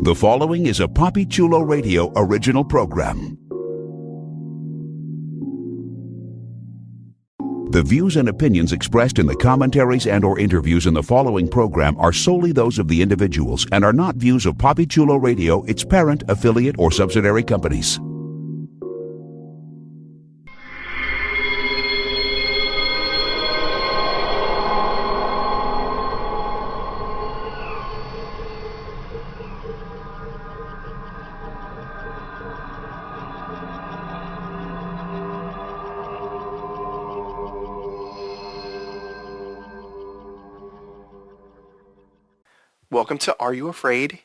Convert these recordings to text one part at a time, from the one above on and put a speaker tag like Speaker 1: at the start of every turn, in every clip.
Speaker 1: The following is a Papi Chulo Radio original program. The views and opinions expressed in the commentaries and/or interviews in the following program are solely those of the individuals and are not views of Papi Chulo Radio, its parent, affiliate, or subsidiary companies.
Speaker 2: Welcome to Are You Afraid?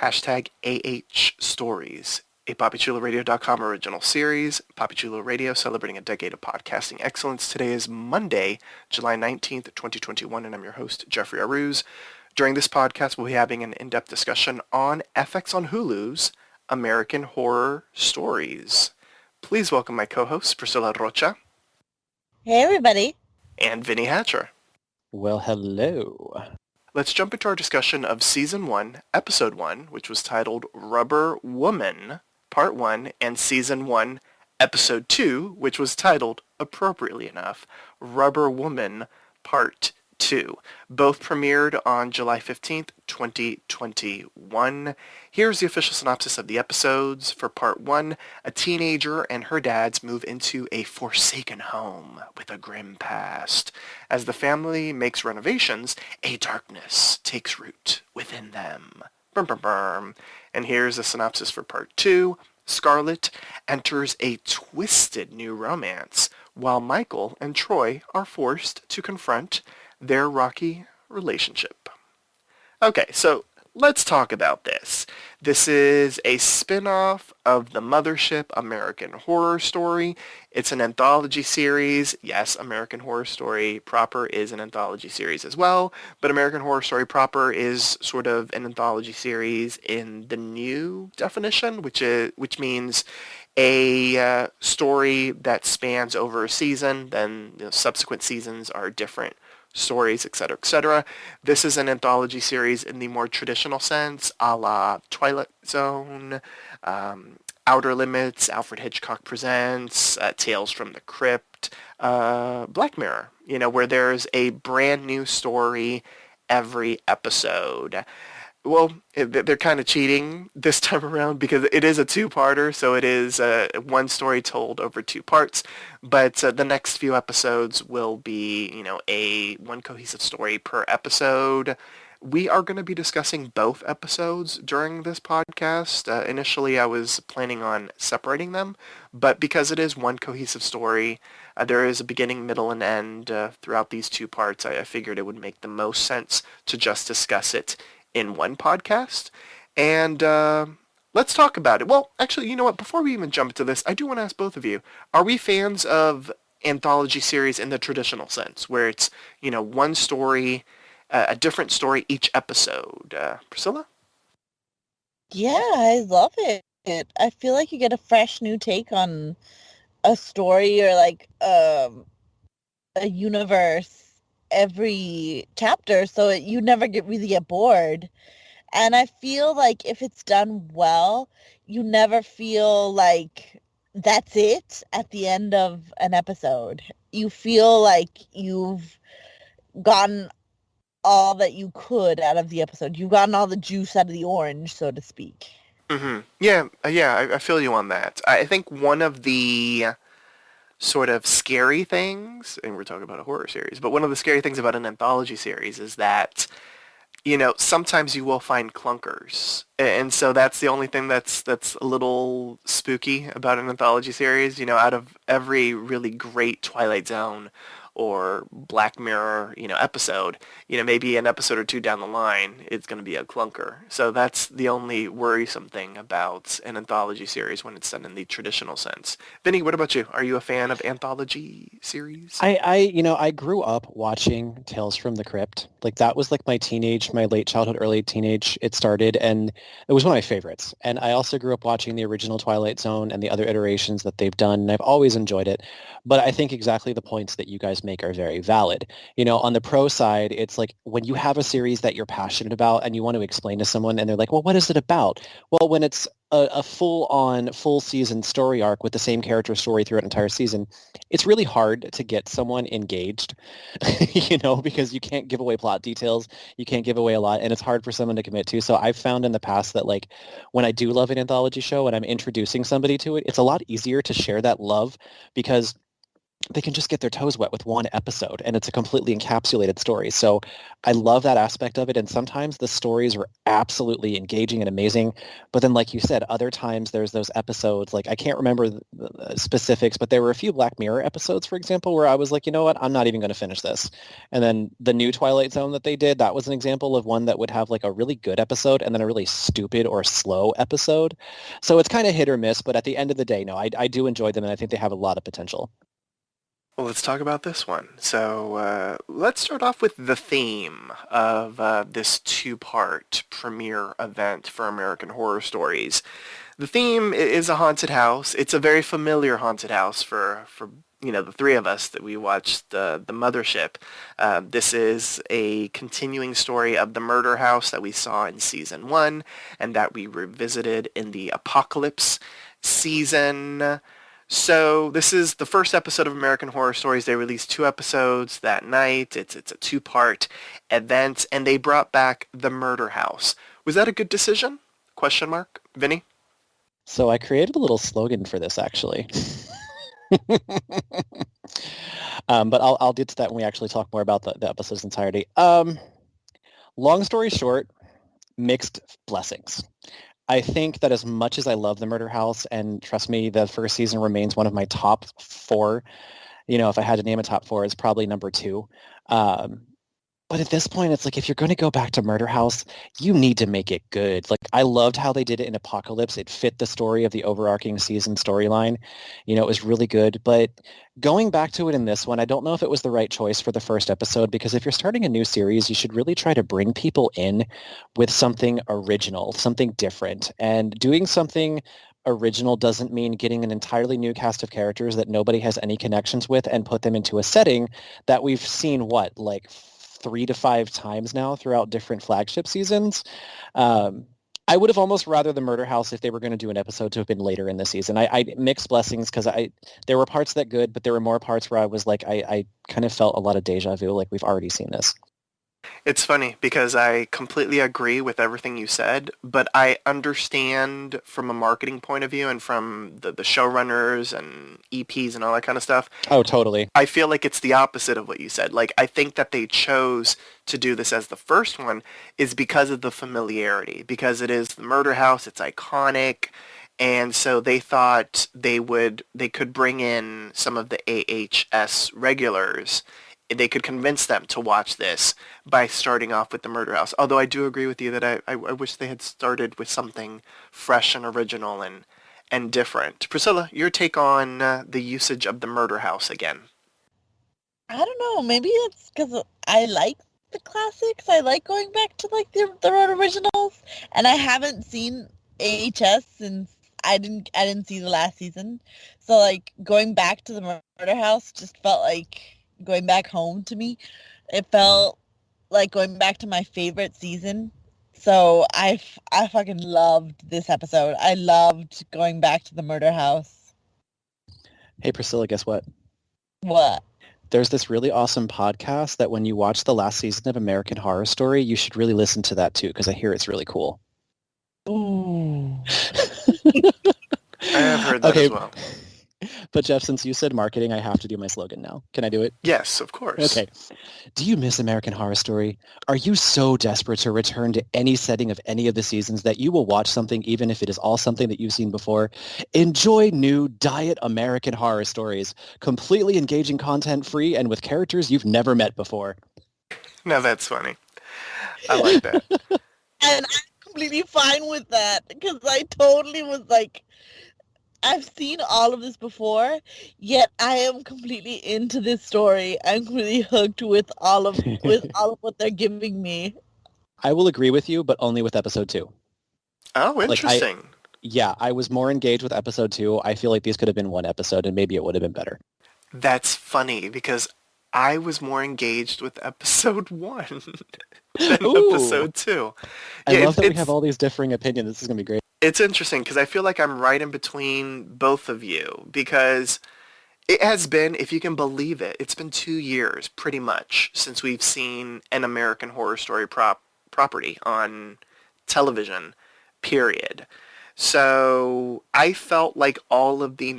Speaker 2: Hashtag AH Stories, a PapiChuloRadio.com original series. Papi Chulo Radio celebrating a decade of podcasting excellence. Today is Monday, July 19th, 2021, and I'm your host, Jeffrey Aruz. During this podcast, we'll be having an in-depth discussion on FX on Hulu's American Horror Stories. Please welcome my co-hosts, Priscilla Rocha.
Speaker 3: Hey, everybody.
Speaker 2: And Vinny Hatcher.
Speaker 4: Well, hello.
Speaker 2: Let's jump into our discussion of Season 1, Episode 1, which was titled Rubber Woman, Part 1, and Season 1, Episode 2, which was titled, appropriately enough, Rubber Woman, Part 2. Both premiered on July 15th, 2021. Here's the official synopsis of the episodes. For Part 1, a teenager and her dads move into a forsaken home with a grim past. As the family makes renovations, a darkness takes root within them. Brum, brum, brum. And here's a synopsis for Part 2. Scarlett enters a twisted new romance, while Michael and Troy are forced to confront their rocky relationship. Okay, so let's talk about this. This is a spin-off of the Mothership American Horror Story. It's an anthology series. Yes, American Horror Story proper is an anthology series as well, but American Horror Story proper is sort of an anthology series in the new definition, which means a story that spans over a season. Then subsequent seasons are different stories, etc., etc. This is an anthology series in the more traditional sense, a la Twilight Zone, Outer Limits, Alfred Hitchcock Presents, Tales from the Crypt, Black Mirror, where there's a brand new story every episode. Well, they're kind of cheating this time around because it is a two-parter, so it is one story told over two parts. But the next few episodes will be, a one cohesive story per episode. We are going to be discussing both episodes during this podcast. Initially, I was planning on separating them, but because it is one cohesive story, there is a beginning, middle, and end throughout these two parts. I figured it would make the most sense to just discuss it in one podcast. And let's talk about it. Well, actually, you know what? Before we even jump into this, I do want to ask both of you, are we fans of anthology series in the traditional sense, where it's, one story, a different story each episode? Priscilla?
Speaker 3: Yeah, I love it. I feel like you get a fresh new take on a story or like a universe every chapter, so you never really get bored. And I feel like if it's done well, you never feel like that's it at the end of an episode. You feel like you've gotten all that you could out of the episode. You've gotten all the juice out of the orange, so to speak.
Speaker 2: Mm-hmm. Yeah, I feel you on that. I think one of the sort of scary things, and we're talking about a horror series, but one of the scary things about an anthology series is that, sometimes you will find clunkers. And so that's the only thing that's a little spooky about an anthology series. Out of every really great Twilight Zone or Black Mirror, episode, maybe an episode or two down the line, it's going to be a clunker. So that's the only worrisome thing about an anthology series when it's done in the traditional sense. Vinny, what about you? Are you a fan of anthology series?
Speaker 4: I grew up watching Tales from the Crypt. Like that was like my late childhood, early teenage. It started, and it was one of my favorites. And I also grew up watching the original Twilight Zone and the other iterations that they've done, and I've always enjoyed it. But I think exactly the points that you guys to make are very valid. On the pro side, it's like when you have a series that you're passionate about and you want to explain to someone and they're like, well, what is it about? Well, when it's a full-on, full-season story arc with the same character story throughout an entire season, it's really hard to get someone engaged, because you can't give away plot details, you can't give away a lot, and it's hard for someone to commit to. So I've found in the past that, like, when I do love an anthology show and I'm introducing somebody to it, it's a lot easier to share that love because they can just get their toes wet with one episode, and it's a completely encapsulated story. So I love that aspect of it, and sometimes the stories are absolutely engaging and amazing. But then, like you said, other times there's those episodes, like I can't remember the specifics, but there were a few Black Mirror episodes, for example, where I was like, you know what, I'm not even going to finish this. And then the new Twilight Zone that they did, that was an example of one that would have like a really good episode and then a really stupid or slow episode. So it's kind of hit or miss, but at the end of the day, no, I do enjoy them, and I think they have a lot of potential.
Speaker 2: Well, let's talk about this one. So let's start off with the theme of this two-part premiere event for American Horror Stories. The theme is a haunted house. It's a very familiar haunted house for the three of us that we watched the Mothership. This is a continuing story of the murder house that we saw in season 1 and that we revisited in the Apocalypse season. So this is the first episode of American Horror Stories. They released 2 episodes that night. It's a 2-part event, and they brought back the murder house. Was that a good decision? Question mark. Vinny?
Speaker 4: So I created a little slogan for this, actually. But I'll get to that when we actually talk more about the episode's entirety. Long story short, mixed blessings. I think that as much as I love the Murder House, and trust me, the first season remains one of my top 4, if I had to name a top 4, it's probably number 2. But at this point, it's like, if you're going to go back to Murder House, you need to make it good. Like, I loved how they did it in Apocalypse. It fit the story of the overarching season storyline. It was really good. But going back to it in this one, I don't know if it was the right choice for the first episode, because if you're starting a new series, you should really try to bring people in with something original, something different. And doing something original doesn't mean getting an entirely new cast of characters that nobody has any connections with and put them into a setting that we've seen, like 3 to 5 times now throughout different flagship seasons. I would have almost rather the Murder House, if they were going to do an episode, to have been later in the season. I mixed blessings, because there were parts that good, but there were more parts where I was like, I kind of felt a lot of deja vu, like we've already seen this.
Speaker 2: It's funny because I completely agree with everything you said, but I understand from a marketing point of view and from the showrunners and EPs and all that kind of stuff.
Speaker 4: Oh, totally.
Speaker 2: I feel like it's the opposite of what you said. Like, I think that they chose to do this as the first one is because of the familiarity, because it is the Murder House, it's iconic, and so they thought they could bring in some of the AHS regulars. They could convince them to watch this by starting off with the Murder House. Although I do agree with you that I wish they had started with something fresh and original and different. Priscilla, your take on the usage of the Murder House again?
Speaker 3: I don't know. Maybe it's because I like the classics. I like going back to like the originals, and I haven't seen AHS since I didn't see the last season. So like going back to the Murder House just felt like going back home to me. It felt like going back to my favorite season. So I fucking loved this episode. I loved going back to the Murder House.
Speaker 4: Hey, Priscilla, guess what?
Speaker 3: What?
Speaker 4: There's this really awesome podcast that when you watch the last season of American Horror Story, you should really listen to that too, because I hear it's really cool.
Speaker 3: Ooh.
Speaker 2: I have heard that as well.
Speaker 4: But Jeff, since you said marketing, I have to do my slogan now. Can I do it?
Speaker 2: Yes, of course.
Speaker 4: Okay. Do you miss American Horror Story? Are you so desperate to return to any setting of any of the seasons that you will watch something even if it is all something that you've seen before? Enjoy new Diet American Horror Stories, completely engaging content free and with characters you've never met before.
Speaker 2: Now that's funny. I like that.
Speaker 3: And I'm completely fine with that, because I totally was like, I've seen all of this before, yet I am completely into this story. I'm completely hooked with all of what they're giving me.
Speaker 4: I will agree with you, but only with episode 2.
Speaker 2: Oh, interesting.
Speaker 4: I was more engaged with episode 2. I feel like these could have been one episode, and maybe it would have been better.
Speaker 2: That's funny because I was more engaged with episode 1 than
Speaker 4: Ooh,
Speaker 2: episode 2.
Speaker 4: I
Speaker 2: Yeah,
Speaker 4: love that we have all these differing opinions. This is gonna be great.
Speaker 2: it's interesting because I feel like I'm right in between both of you because it has been, if you can believe it, it's been 2 years pretty much since we've seen an American Horror Story property on television, period. So I felt like all of the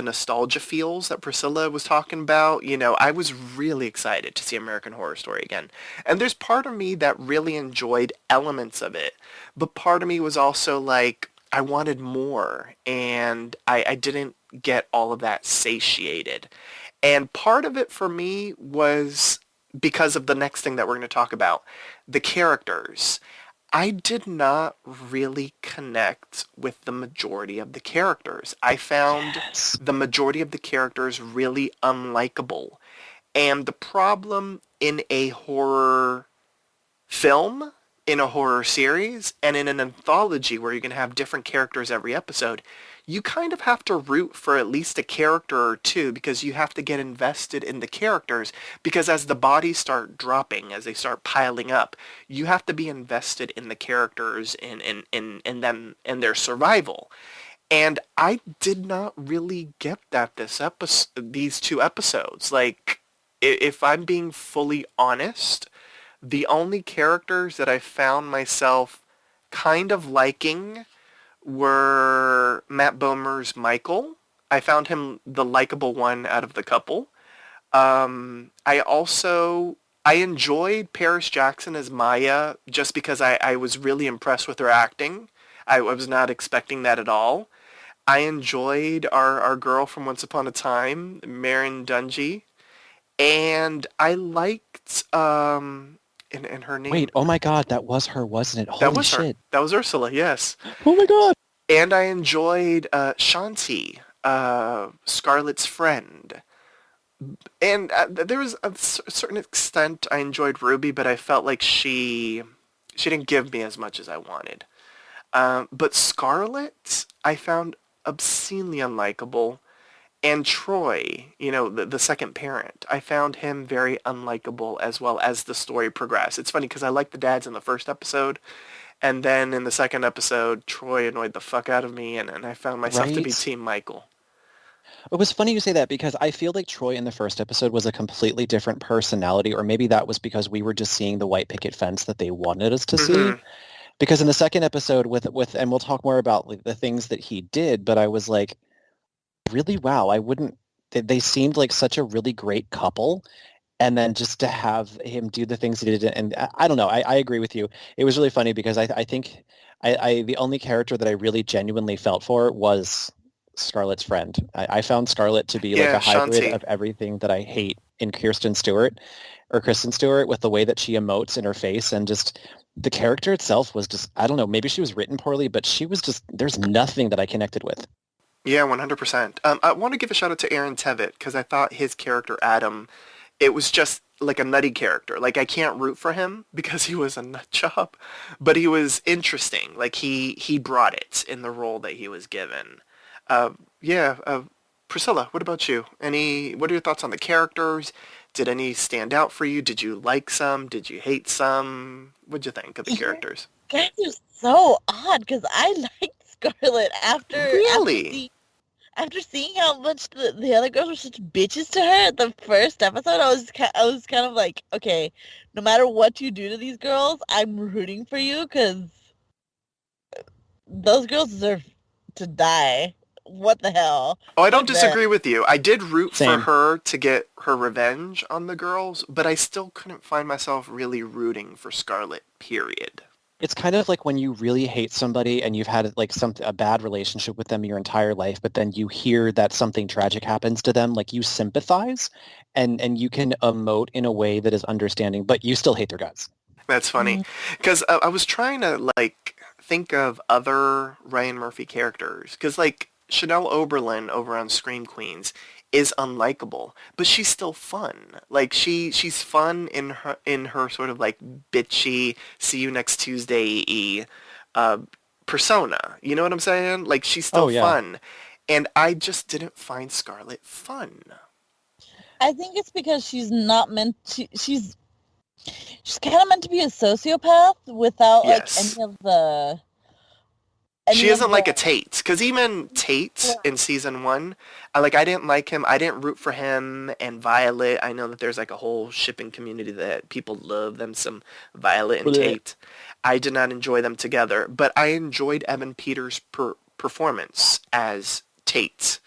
Speaker 2: nostalgia feels that Priscilla was talking about, I was really excited to see American Horror Story again. And there's part of me that really enjoyed elements of it, but part of me was also like, I wanted more, and I didn't get all of that satiated. And part of it for me was because of the next thing that we're going to talk about, the characters. I did not really connect with the majority of the characters. I found
Speaker 4: Yes.
Speaker 2: the majority of the characters really unlikable. And the problem in a horror film, in a horror series, and in an anthology where you're going to have different characters every episode, you kind of have to root for at least a character or two because you have to get invested in the characters because as the bodies start dropping, as they start piling up, you have to be invested in the characters in them and their survival. And I did not really get that these 2 episodes. Like, if I'm being fully honest, the only characters that I found myself kind of liking were Matt Bomer's Michael. I found him the likable one out of the couple. I enjoyed Paris Jackson as Maya just because I was really impressed with her acting. I was not expecting that at all. I enjoyed our girl from Once Upon a Time, Marin Dungy, and I liked and her name.
Speaker 4: Wait, oh my God, that was her, wasn't it?
Speaker 2: That
Speaker 4: Holy
Speaker 2: was her.
Speaker 4: shit.
Speaker 2: That was Ursula. Yes.
Speaker 4: Oh my God.
Speaker 2: And I enjoyed Shanti, Scarlett's friend. And there was a certain extent I enjoyed Ruby, but I felt like she didn't give me as much as I wanted. But Scarlett, I found obscenely unlikable. And Troy, the second parent, I found him very unlikable as well as the story progressed. It's funny because I liked the dads in the first episode, and then in the second episode, Troy annoyed the fuck out of me, and I found myself to be
Speaker 4: Right?
Speaker 2: Team Michael.
Speaker 4: It was funny you say that because I feel like Troy in the first episode was a completely different personality, or maybe that was because we were just seeing the white picket fence that they wanted us to see.
Speaker 2: Hmm.
Speaker 4: Because in the second episode and we'll talk more about like, the things that he did, but I was like, really, wow, I wouldn't, they seemed like such a really great couple. And then just to have him do the things he did, and I don't know, I agree with you. It was really funny because I think the only character that I really genuinely felt for was Scarlett's friend. I found Scarlett to be like
Speaker 2: Yeah,
Speaker 4: a hybrid
Speaker 2: Shanti.
Speaker 4: of everything that I hate in Kristen Stewart with the way that she emotes in her face and just the character itself was just, I don't know, maybe she was written poorly, but she was just, there's nothing that I connected with.
Speaker 2: Yeah, 100%. I want to give a shout out to Aaron Tveit because I thought his character Adam, it was just like a nutty character. Like I can't root for him because he was a nut job, but he was interesting. Like he brought it in the role that he was given. Yeah, Priscilla, what about you? What are your thoughts on the characters? Did any stand out for you? Did you like some? Did you hate some? What'd you think of the
Speaker 3: You
Speaker 2: characters?
Speaker 3: guys are so odd because I liked Scarlett
Speaker 2: Really?
Speaker 3: after seeing how much the other girls were such bitches to her at the first episode. I was kind of like, okay, no matter what you do to these girls, I'm rooting for you because those girls deserve to die. What the hell?
Speaker 2: Oh, I don't
Speaker 3: Fuck that.
Speaker 2: disagree with you. I did root for
Speaker 4: Same.
Speaker 2: her to get her revenge on the girls, but I still couldn't find myself really rooting for Scarlet, period.
Speaker 4: It's kind of like when you really hate somebody and you've had like a bad relationship with them your entire life, but then you hear that something tragic happens to them, like you sympathize and you can emote in a way that is understanding, but you still hate their guts.
Speaker 2: That's funny.
Speaker 3: Mm.
Speaker 2: Because I was trying to, like, think of other Ryan Murphy characters. Because, like, Chanel Oberlin over on Scream Queens is unlikable, but she's still fun. Like, she's fun in her sort of, like, bitchy, see you next Tuesday-y uh, persona. You know what I'm saying? Like, she's
Speaker 4: Oh
Speaker 2: still
Speaker 4: yeah.
Speaker 2: fun. And I just didn't find Scarlet fun.
Speaker 3: I think it's because she's not meant to. She's kind of meant to be a sociopath without like
Speaker 2: Yes.
Speaker 3: any of the.
Speaker 2: She
Speaker 3: Any of
Speaker 2: isn't like a
Speaker 3: the.
Speaker 2: Tate, because even Tate in season one, I didn't like him. I didn't root for him and Violet. I know that there's like a whole shipping community that people love them some Violet and
Speaker 4: Blech.
Speaker 2: Tate. I did not enjoy them together, but I enjoyed Evan Peters' performance as Tate.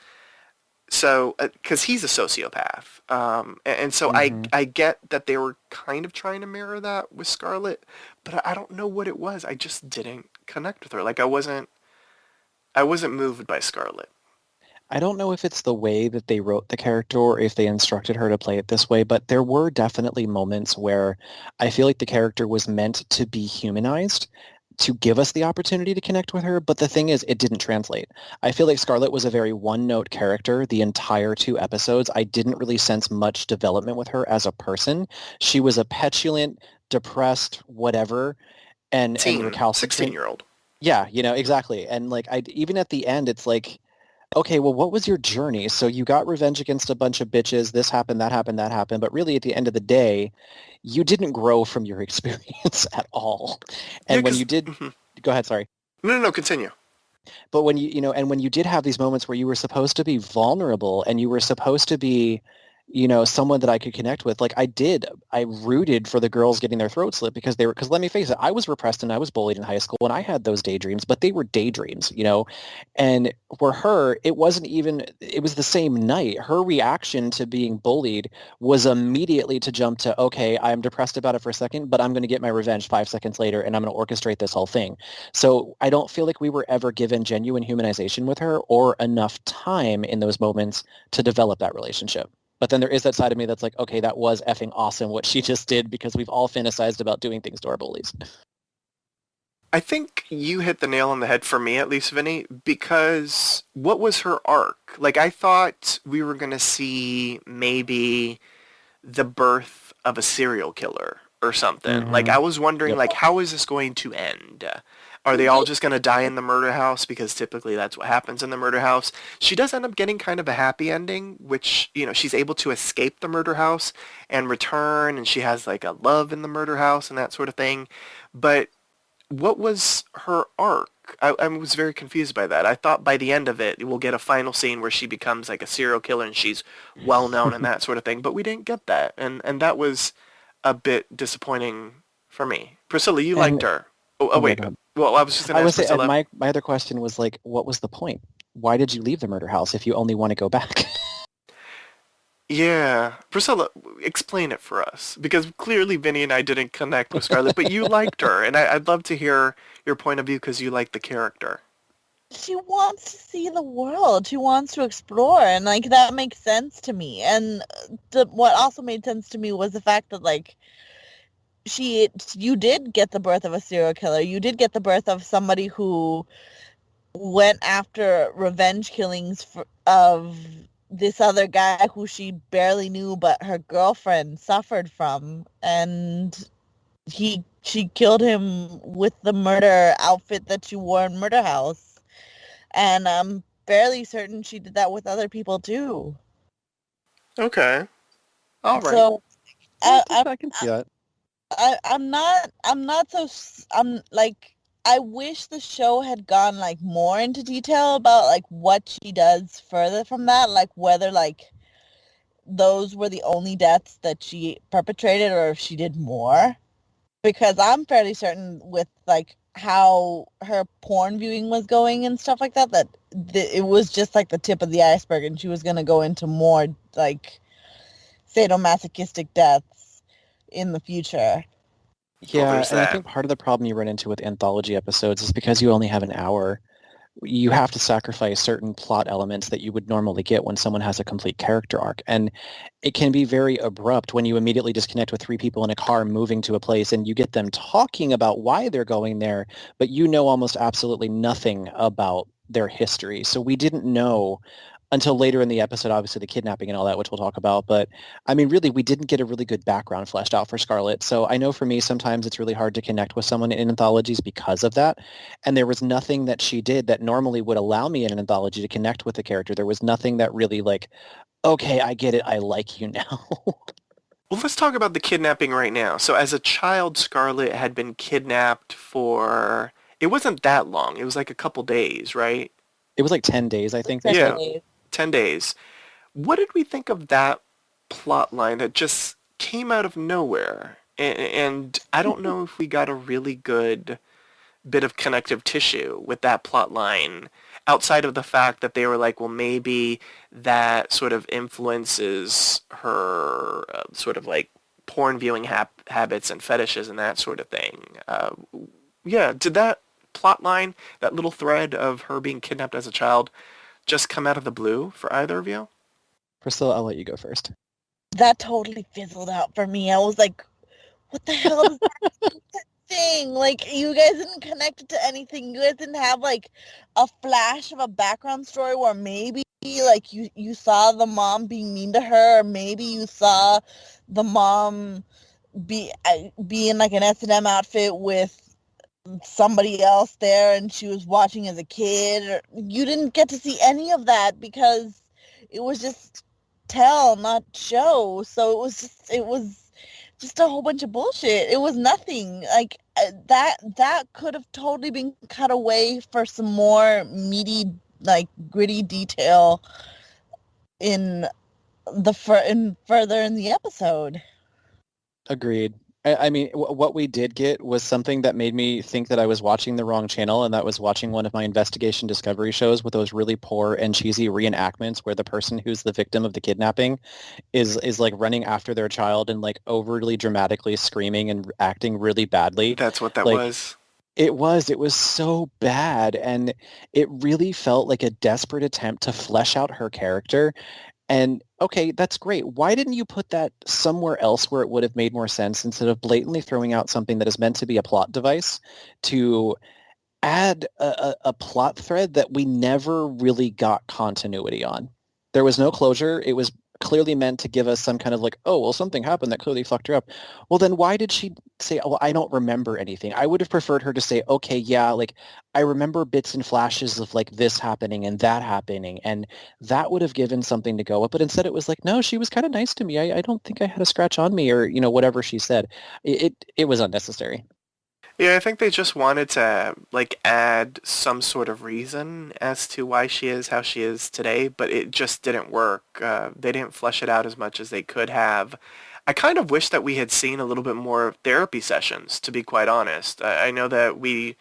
Speaker 2: So, because he's a sociopath, and so
Speaker 4: hmm
Speaker 2: I get that they were kind of trying to mirror that with Scarlet, but I don't know what it was. I just didn't connect with her. Like I wasn't moved by Scarlet.
Speaker 4: I don't know if it's the way that they wrote the character or if they instructed her to play it this way, but there were definitely moments where I feel like the character was meant to be humanized to give us the opportunity to connect with her, but the thing is, it didn't translate. I feel like Scarlett was a very one-note character the entire 2 episodes. I didn't really sense much development with her as a person. She was a petulant, depressed, whatever, and
Speaker 2: 16
Speaker 4: recalcitrant.
Speaker 2: year old.
Speaker 4: Yeah, exactly. And like I even at the end, it's like, okay, well, what was your journey? So you got revenge against a bunch of bitches. This happened, that happened, that happened. But really, at the end of the day, you didn't grow from your experience at all.
Speaker 2: Yeah,
Speaker 4: And when
Speaker 2: because
Speaker 4: you did, go ahead, sorry.
Speaker 2: no, continue.
Speaker 4: But when and when you did have these moments where you were supposed to be vulnerable and you were supposed to be, someone that I could connect with, like I rooted for the girls getting their throat slit because let me face it, I was repressed and I was bullied in high school and I had those daydreams, but they were daydreams. And for her, it was the same night. Her reaction to being bullied was immediately to jump to, okay, I'm depressed about it for a second, but I'm going to get my revenge 5 seconds later and I'm going to orchestrate this whole thing. So I don't feel like we were ever given genuine humanization with her or enough time in those moments to develop that relationship. But then there is that side of me that's like, okay, that was effing awesome what she just did because we've all fantasized about doing things to our bullies.
Speaker 2: I think you hit the nail on the head for me, at least, Vinny, because what was her arc? Like, I thought we were going to see maybe the birth of a serial killer or something. Like,
Speaker 4: Mm-hmm.
Speaker 2: I was wondering,
Speaker 4: Yep.
Speaker 2: like, how is this going to end? Are they all just going to die in the murder house? Because typically that's what happens in the murder house. She does end up getting kind of a happy ending, which, she's able to escape the murder house and return, and she has, like, a love in the murder house and that sort of thing. But what was her arc? I was very confused by that. I thought by the end of it, we'll get a final scene where she becomes like a serial killer and she's well known and that sort of thing. But we didn't get that, and that was a bit disappointing for me. Priscilla, you liked
Speaker 4: And
Speaker 2: her.
Speaker 4: yeah,
Speaker 2: Wait.
Speaker 4: go ahead.
Speaker 2: Well, I was just
Speaker 4: I
Speaker 2: gonna
Speaker 4: would
Speaker 2: ask
Speaker 4: say, and
Speaker 2: Priscilla.
Speaker 4: my other question was like, what was the point? Why did you leave the murder house if you only want to go back?
Speaker 2: Yeah, Priscilla, explain it for us because clearly Vinny and I didn't connect with Scarlett, but you liked her, and I'd love to hear your point of view because you like the character.
Speaker 3: She wants to see the world. She wants to explore, and like that makes sense to me. And what also made sense to me was the fact that like you did get the birth of a serial killer. You did get the birth of somebody who went after revenge killings of this other guy who she barely knew, but her girlfriend suffered from, and she killed him with the murder outfit that she wore in Murder House, and I'm fairly certain she did that with other people too.
Speaker 2: Okay, all right.
Speaker 3: So I,
Speaker 4: I can see that.
Speaker 3: I'm not so I'm like I wish the show had gone like more into detail about like what she does further from that, like whether like those were the only deaths that she perpetrated or if she did more, because I'm fairly certain with like how her porn viewing was going and stuff like that it was just like the tip of the iceberg and she was going to go into more like sadomasochistic deaths in the future.
Speaker 4: Yeah,
Speaker 2: there's
Speaker 4: and I
Speaker 2: that.
Speaker 4: think part of the problem you run into with anthology episodes is because you only have an hour, you have to sacrifice certain plot elements that you would normally get when someone has a complete character arc. And it can be very abrupt when you immediately disconnect with 3 people in a car moving to a place and you get them talking about why they're going there, but you know almost absolutely nothing about their history. So we didn't know until later in the episode, obviously the kidnapping and all that, which we'll talk about. But I mean, really, we didn't get a really good background fleshed out for Scarlet. So I know for me, sometimes it's really hard to connect with someone in anthologies because of that. And there was nothing that she did that normally would allow me in an anthology to connect with the character. There was nothing that really like, okay, I get it. I like you now.
Speaker 2: Well, let's talk about the kidnapping right now. So as a child, Scarlet had been kidnapped for, it wasn't that long. It was like a couple days, right?
Speaker 4: It was like 10 days, I think they
Speaker 2: Yeah,
Speaker 4: said.
Speaker 2: 10 days. What did we think of that plot line that just came out of nowhere? And I don't know if we got a really good bit of connective tissue with that plot line outside of the fact that they were like, well, maybe that sort of influences her sort of like porn viewing habits and fetishes and that sort of thing. Yeah, did that plot line, that little thread of her being kidnapped as a child, just come out of the blue for either of you?
Speaker 4: Priscilla, I'll let you go first.
Speaker 3: That totally fizzled out for me. I was like, what the hell is that thing? Like, you guys didn't connect it to anything. You guys didn't have, like, a flash of a background story where maybe, like, you saw the mom being mean to her, or maybe you saw the mom be in, like, an S&M outfit with somebody else there and she was watching as a kid. You didn't get to see any of that because it was just tell, not show. So it was just a whole bunch of bullshit. It was nothing. Like that could have totally been cut away for some more meaty, like gritty detail in further in the episode.
Speaker 4: Agreed. I mean, what we did get was something that made me think that I was watching the wrong channel, and that was watching one of my investigation discovery shows with those really poor and cheesy reenactments where the person who's the victim of the kidnapping is like running after their child and like overly dramatically screaming and acting really badly.
Speaker 2: That's what that
Speaker 4: like,
Speaker 2: was.
Speaker 4: It was so bad, and it really felt like a desperate attempt to flesh out her character. And okay, that's great. Why didn't you put that somewhere else where it would have made more sense instead of blatantly throwing out something that is meant to be a plot device to add a plot thread that we never really got continuity on? There was no closure. It was clearly meant to give us some kind of like, oh, well, something happened that clearly fucked her up. Well, then why did she say, oh, I don't remember anything? I would have preferred her to say, okay, yeah, like I remember bits and flashes of like this happening and that happening, and that would have given something to go with. But instead it was like, no, she was kind of nice to me. I don't think I had a scratch on me, or, you know, whatever she said. It was unnecessary.
Speaker 2: Yeah, I think they just wanted to like add some sort of reason as to why she is how she is today, but it just didn't work. They didn't flesh it out as much as they could have. I kind of wish that we had seen a little bit more therapy sessions, to be quite honest. I know that we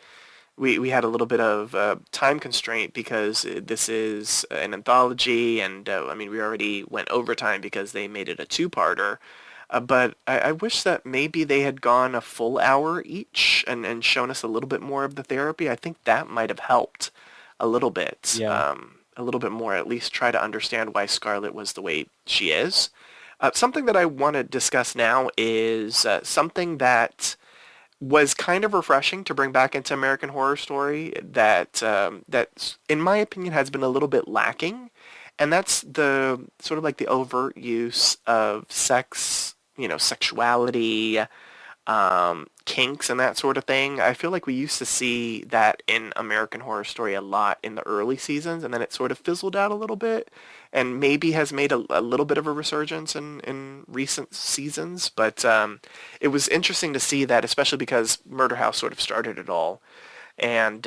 Speaker 2: had a little bit of time constraint because this is an anthology, and I mean, we already went overtime because they made it a two-parter. But I wish that maybe they had gone a full hour each and shown us a little bit more of the therapy. I think that might have helped a little bit.
Speaker 4: Yeah.
Speaker 2: A little bit more, at least try to understand why Scarlet was the way she is. Something that I want to discuss now is something that was kind of refreshing to bring back into American Horror Story that in my opinion has been a little bit lacking, and that's the sort of like the overt use of sex, you know, sexuality, kinks and that sort of thing. I feel like we used to see that in American Horror Story a lot in the early seasons, and then it sort of fizzled out a little bit, and maybe has made a little bit of a resurgence in recent seasons. But it was interesting to see that, especially because Murder House sort of started it all. And,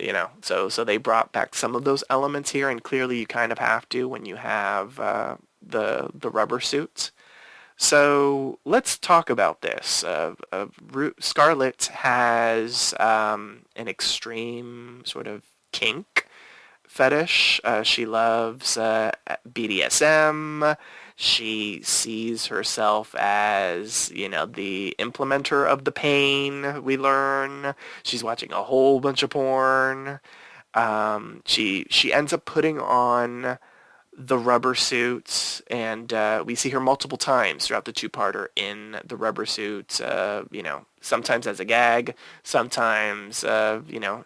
Speaker 2: you know, so they brought back some of those elements here, and clearly you kind of have to when you have the rubber suits. So let's talk about this. Scarlet has an extreme sort of kink fetish. She loves BDSM. She sees herself as, you know, the implementer of the pain, we learn. She's watching a whole bunch of porn. She ends up putting on the rubber suits, and we see her multiple times throughout the two-parter in the rubber suit, you know, sometimes as a gag, sometimes, you know,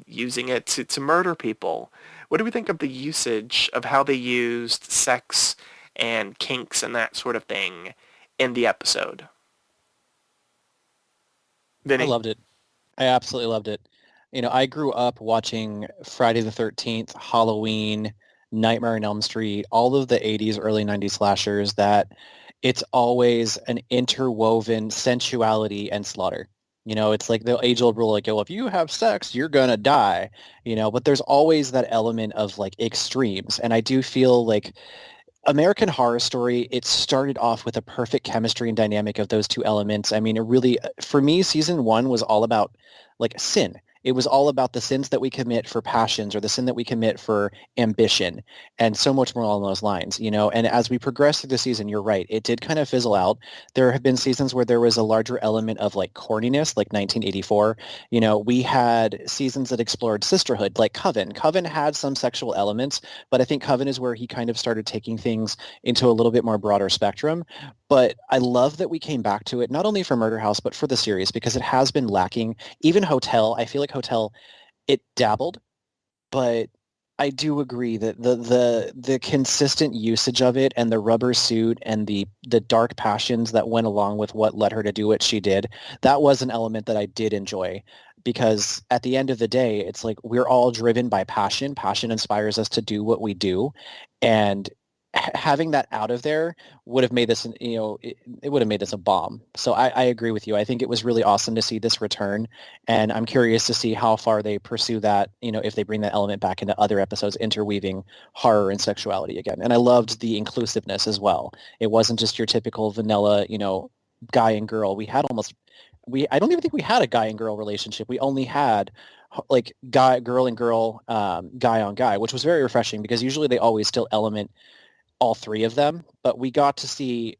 Speaker 2: using it to murder people. What do we think of the usage of how they used sex and kinks and that sort of thing in the episode?
Speaker 4: I
Speaker 2: Vinny?
Speaker 4: loved it. I absolutely loved it. I grew up watching Friday the 13th, Halloween, Nightmare on Elm Street, all of the 80s, early 90s slashers that it's always an interwoven sensuality and slaughter. It's like the age-old rule, like, well, if you have sex, you're gonna die, but there's always that element of like extremes. And I do feel like American Horror Story, it started off with a perfect chemistry and dynamic of those two elements. I mean, it really, for me, season one was all about like sin. It was all about the sins that we commit for passions or the sin that we commit for ambition and so much more along those lines, And as we progress through the season, you're right. It did kind of fizzle out. There have been seasons where there was a larger element of like corniness, like 1984. We had seasons that explored sisterhood, like Coven. Coven had some sexual elements, but I think Coven is where he kind of started taking things into a little bit more broader spectrum. But I love that we came back to it, not only for Murder House, but for the series, because it has been lacking. Even Hotel, I feel like Hotel, it dabbled, but I do agree that the consistent usage of it and the rubber suit and the dark passions that went along with what led her to do what she did, that was an element that I did enjoy. Because at the end of the day, it's like we're all driven by passion. Passion inspires us to do what we do. And having that out of there would have made this, it would have made this a bomb. So I agree with you. I think it was really awesome to see this return, and I'm curious to see how far they pursue that, if they bring that element back into other episodes, interweaving horror and sexuality again. And I loved the inclusiveness as well. It wasn't just your typical vanilla, guy and girl. I don't even think we had a guy and girl relationship. We only had like girl and girl, guy on guy, which was very refreshing because usually they always still element all three of them, but we got to see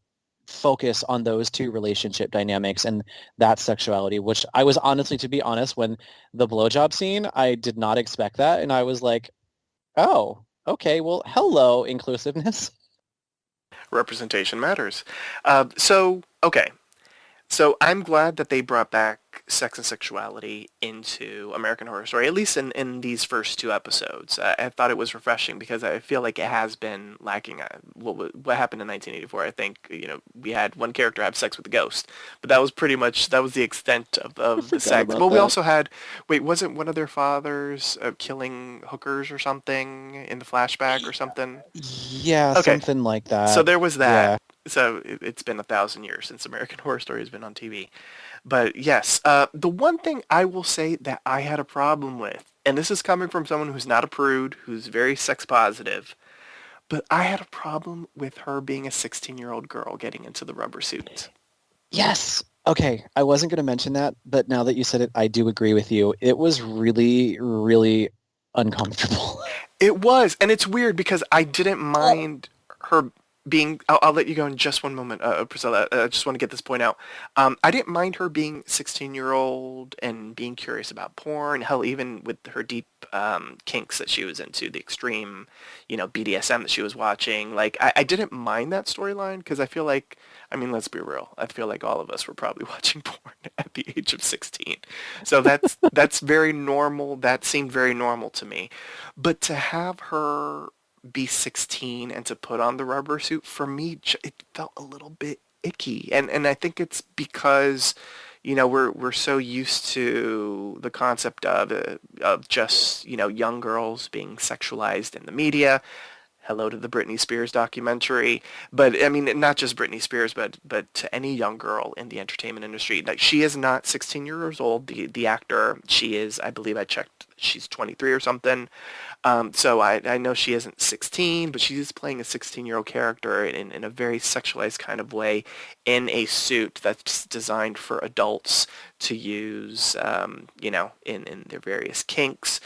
Speaker 4: focus on those two relationship dynamics and that sexuality, which I was honestly, to be honest, when the blowjob scene, I did not expect that. And I was like, oh, okay, well, hello, inclusiveness.
Speaker 2: Representation matters. Okay. So I'm glad that they brought back sex and sexuality into American Horror Story, at least in these first two episodes. I thought it was refreshing because I feel like it has been lacking. What happened in 1984? I think we had one character have sex with a ghost, but that was the extent of the sex.
Speaker 4: About
Speaker 2: But we
Speaker 4: that.
Speaker 2: also had, wasn't one of their fathers killing hookers or something in the flashback or something?
Speaker 4: Yeah,
Speaker 2: Okay,
Speaker 4: something like that.
Speaker 2: so there was that.
Speaker 4: Yeah.
Speaker 2: So it's been 1,000 years since American Horror Story has been on TV. But yes, the one thing I will say that I had a problem with, and this is coming from someone who's not a prude, who's very sex positive, but I had a problem with her being a 16-year-old girl getting into the rubber suit.
Speaker 4: Yes. Okay, I wasn't going to mention that, but now that you said it, I do agree with you. It was really, really uncomfortable.
Speaker 2: It was, and it's weird because I didn't mind her being. I'll let you go in just one moment, Priscilla. I just want to get this point out. I didn't mind her being 16-year-old and being curious about porn. Hell, even with her deep kinks that she was into, the extreme, BDSM that she was watching. Like, I didn't mind that storyline because I feel like, I mean, let's be real. I feel like all of us were probably watching porn at the age of 16. So that's very normal. That seemed very normal to me. But to have her be 16 and to put on the rubber suit, for me, it felt a little bit icky. And I think it's because, we're so used to the concept of just, young girls being sexualized in the media. Hello to the Britney Spears documentary. But I mean, not just Britney Spears, but to any young girl in the entertainment industry. Like, she is not 16 years old. The actor, she is, I believe I checked, she's 23 or something. So I know she isn't 16, but she is playing a 16-year-old character in a very sexualized kind of way in a suit that's designed for adults to use, in their various kinks.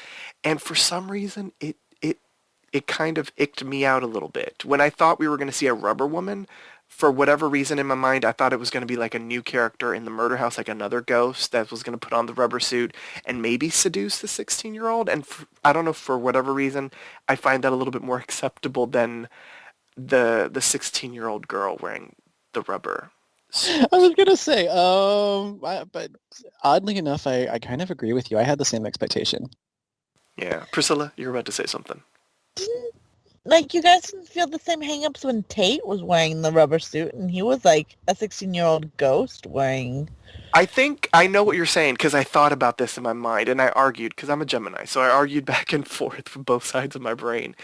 Speaker 2: And for some reason, it kind of icked me out a little bit. When I thought we were going to see a rubber woman, for whatever reason in my mind, I thought it was going to be like a new character in the murder house, like another ghost that was going to put on the rubber suit and maybe seduce the 16-year-old. And I don't know, for whatever reason, I find that a little bit more acceptable than the 16-year-old girl wearing the rubber suit.
Speaker 4: I was gonna say, but oddly enough, I kind of agree with you. I had the same expectation.
Speaker 2: Yeah. Priscilla, you're about to say something.
Speaker 3: Didn't, like, you guys didn't feel the same hangups when Tate was wearing the rubber suit and he was like a 16-year-old ghost wearing...
Speaker 2: I think I know what you're saying because I thought about this in my mind and I argued because I'm a Gemini, so I argued back and forth from both sides of my brain.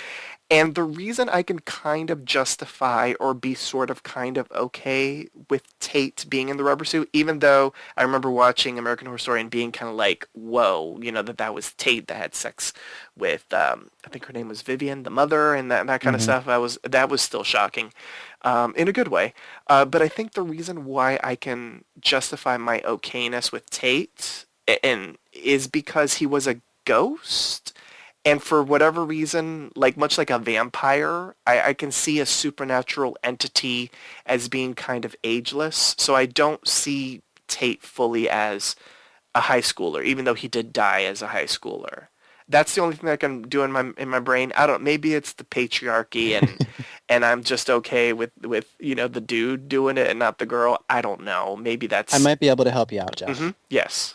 Speaker 2: And the reason I can kind of justify or be sort of kind of okay with Tate being in the rubber suit, even though I remember watching American Horror Story and being kind of like, whoa, that was Tate that had sex with, I think her name was Vivian, the mother, and that kind of stuff. That was still shocking, in a good way. But I think the reason why I can justify my okayness with Tate and is because he was a ghost. And for whatever reason, like much like a vampire, I can see a supernatural entity as being kind of ageless. So I don't see Tate fully as a high schooler, even though he did die as a high schooler. That's the only thing I can do in my brain. I don't. Maybe it's the patriarchy, and I'm just okay with the dude doing it and not the girl. I don't know. Maybe that's.
Speaker 4: I might be able to help you out, Jeff.
Speaker 2: Mm-hmm. Yes.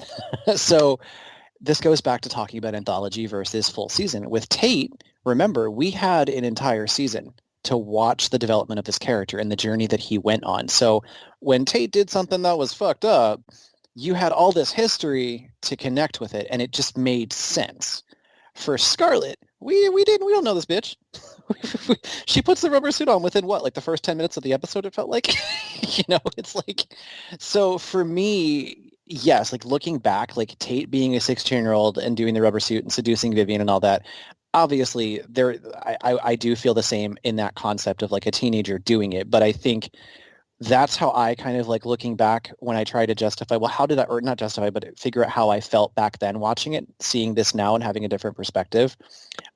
Speaker 4: So this goes back to talking about anthology versus full season. With Tate, remember, we had an entire season to watch the development of this character and the journey that he went on. So when Tate did something that was fucked up, you had all this history to connect with it, and it just made sense. For Scarlet, we don't know this bitch. She puts the rubber suit on within what, like the first 10 minutes of the episode, it felt like. It's like, so for me, yes, like looking back, like Tate being a 16-year-old and doing the rubber suit and seducing Vivian and all that, obviously I do feel the same in that concept of like a teenager doing it, but I think that's how I kind of like looking back when I try to justify, well, how did I, or not justify, but figure out how I felt back then watching it, seeing this now and having a different perspective.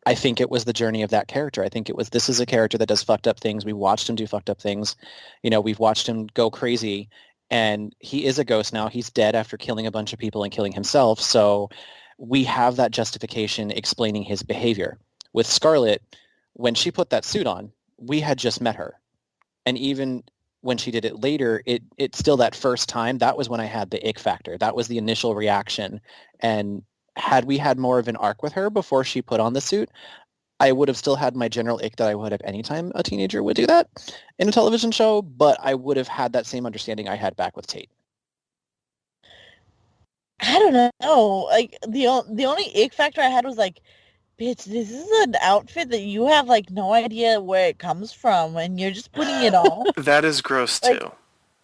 Speaker 4: I think it was the journey of that character. I think it was, this is a character that does fucked up things. We watched him do fucked up things. We've watched him go crazy, and he is a ghost now. He's dead after killing a bunch of people and killing himself. So we have that justification explaining his behavior. With Scarlet, when she put that suit on, we had just met her. And even when she did it later, it's still that first time, that was when I had the ick factor. That was the initial reaction. And had we had more of an arc with her before she put on the suit, I would have still had my general ick that I would have any time a teenager would do that in a television show, but I would have had that same understanding I had back with Tate.
Speaker 3: I don't know. Like, the only ick factor I had was like, bitch, this is an outfit that you have like no idea where it comes from, and you're just putting it on.
Speaker 2: That is gross
Speaker 3: Like,
Speaker 2: too.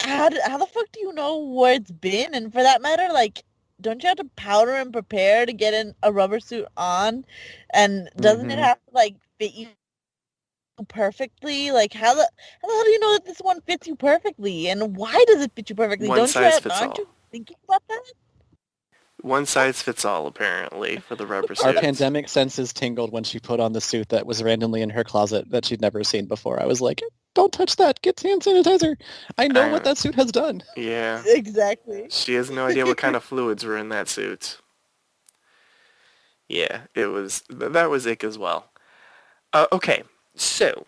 Speaker 3: how the fuck do you know where it's been? And for that matter, like, don't you have to powder and prepare to get a rubber suit on? And doesn't it have to like fit you perfectly? Like, how the hell do you know that this one fits you perfectly? And why does it fit you perfectly?
Speaker 2: One size fits
Speaker 3: aren't
Speaker 2: all.
Speaker 3: you thinking about that?
Speaker 2: One size fits all, apparently, for the rubber suits.
Speaker 4: Our pandemic senses tingled when she put on the suit that was randomly in her closet that she'd never seen before. I was like, don't touch that. Get hand sanitizer. I know what that suit has done.
Speaker 2: Yeah.
Speaker 3: Exactly.
Speaker 2: She has no idea what kind of fluids were in that suit. Yeah, that was ick as well. Okay, so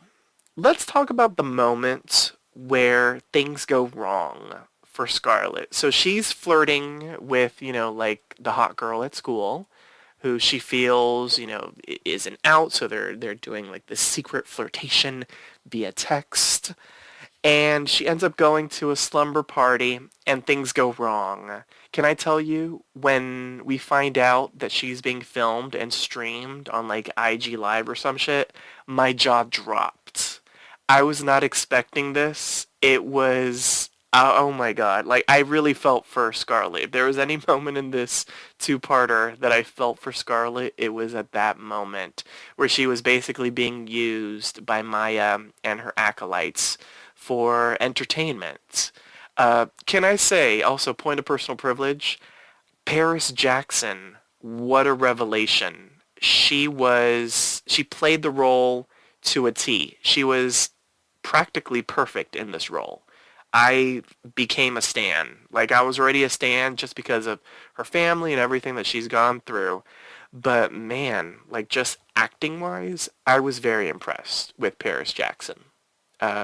Speaker 2: let's talk about the moment where things go wrong for Scarlet. So she's flirting with, like the hot girl at school who she feels, isn't out. So they're doing like this secret flirtation via text. And she ends up going to a slumber party and things go wrong. Can I tell you, when we find out that she's being filmed and streamed on like IG Live or some shit, my jaw dropped. I was not expecting this. It was, oh my god. Like, I really felt for Scarlet. If there was any moment in this two-parter that I felt for Scarlet, it was at that moment where she was basically being used by Maya and her acolytes for entertainment. Can I say, also point of personal privilege, Paris Jackson, what a revelation. She played the role to a T. She was practically perfect in this role. I became a stan. Like, I was already a stan just because of her family and everything that she's gone through. But man, like, just acting-wise, I was very impressed with Paris Jackson.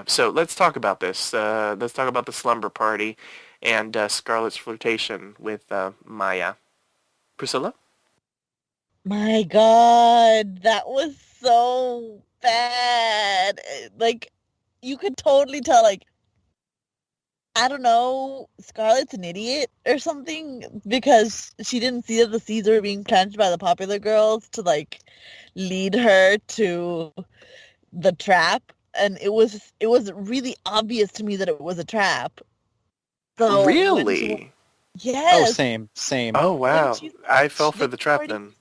Speaker 2: So let's talk about this. Let's talk about the slumber party and Scarlett's flirtation with Maya. Priscilla?
Speaker 3: My God, that was so bad. Like, you could totally tell, like, I don't know, Scarlett's an idiot or something because she didn't see that the seeds were being planted by the popular girls to, like, lead her to the trap. And it was really obvious to me that it was a trap. So when she,
Speaker 2: Really?
Speaker 4: Oh,
Speaker 3: yes,
Speaker 4: same.
Speaker 2: Oh,
Speaker 3: when
Speaker 2: wow.
Speaker 3: she
Speaker 2: I fell
Speaker 3: she
Speaker 2: for
Speaker 3: had
Speaker 2: the trap
Speaker 3: already.
Speaker 2: then.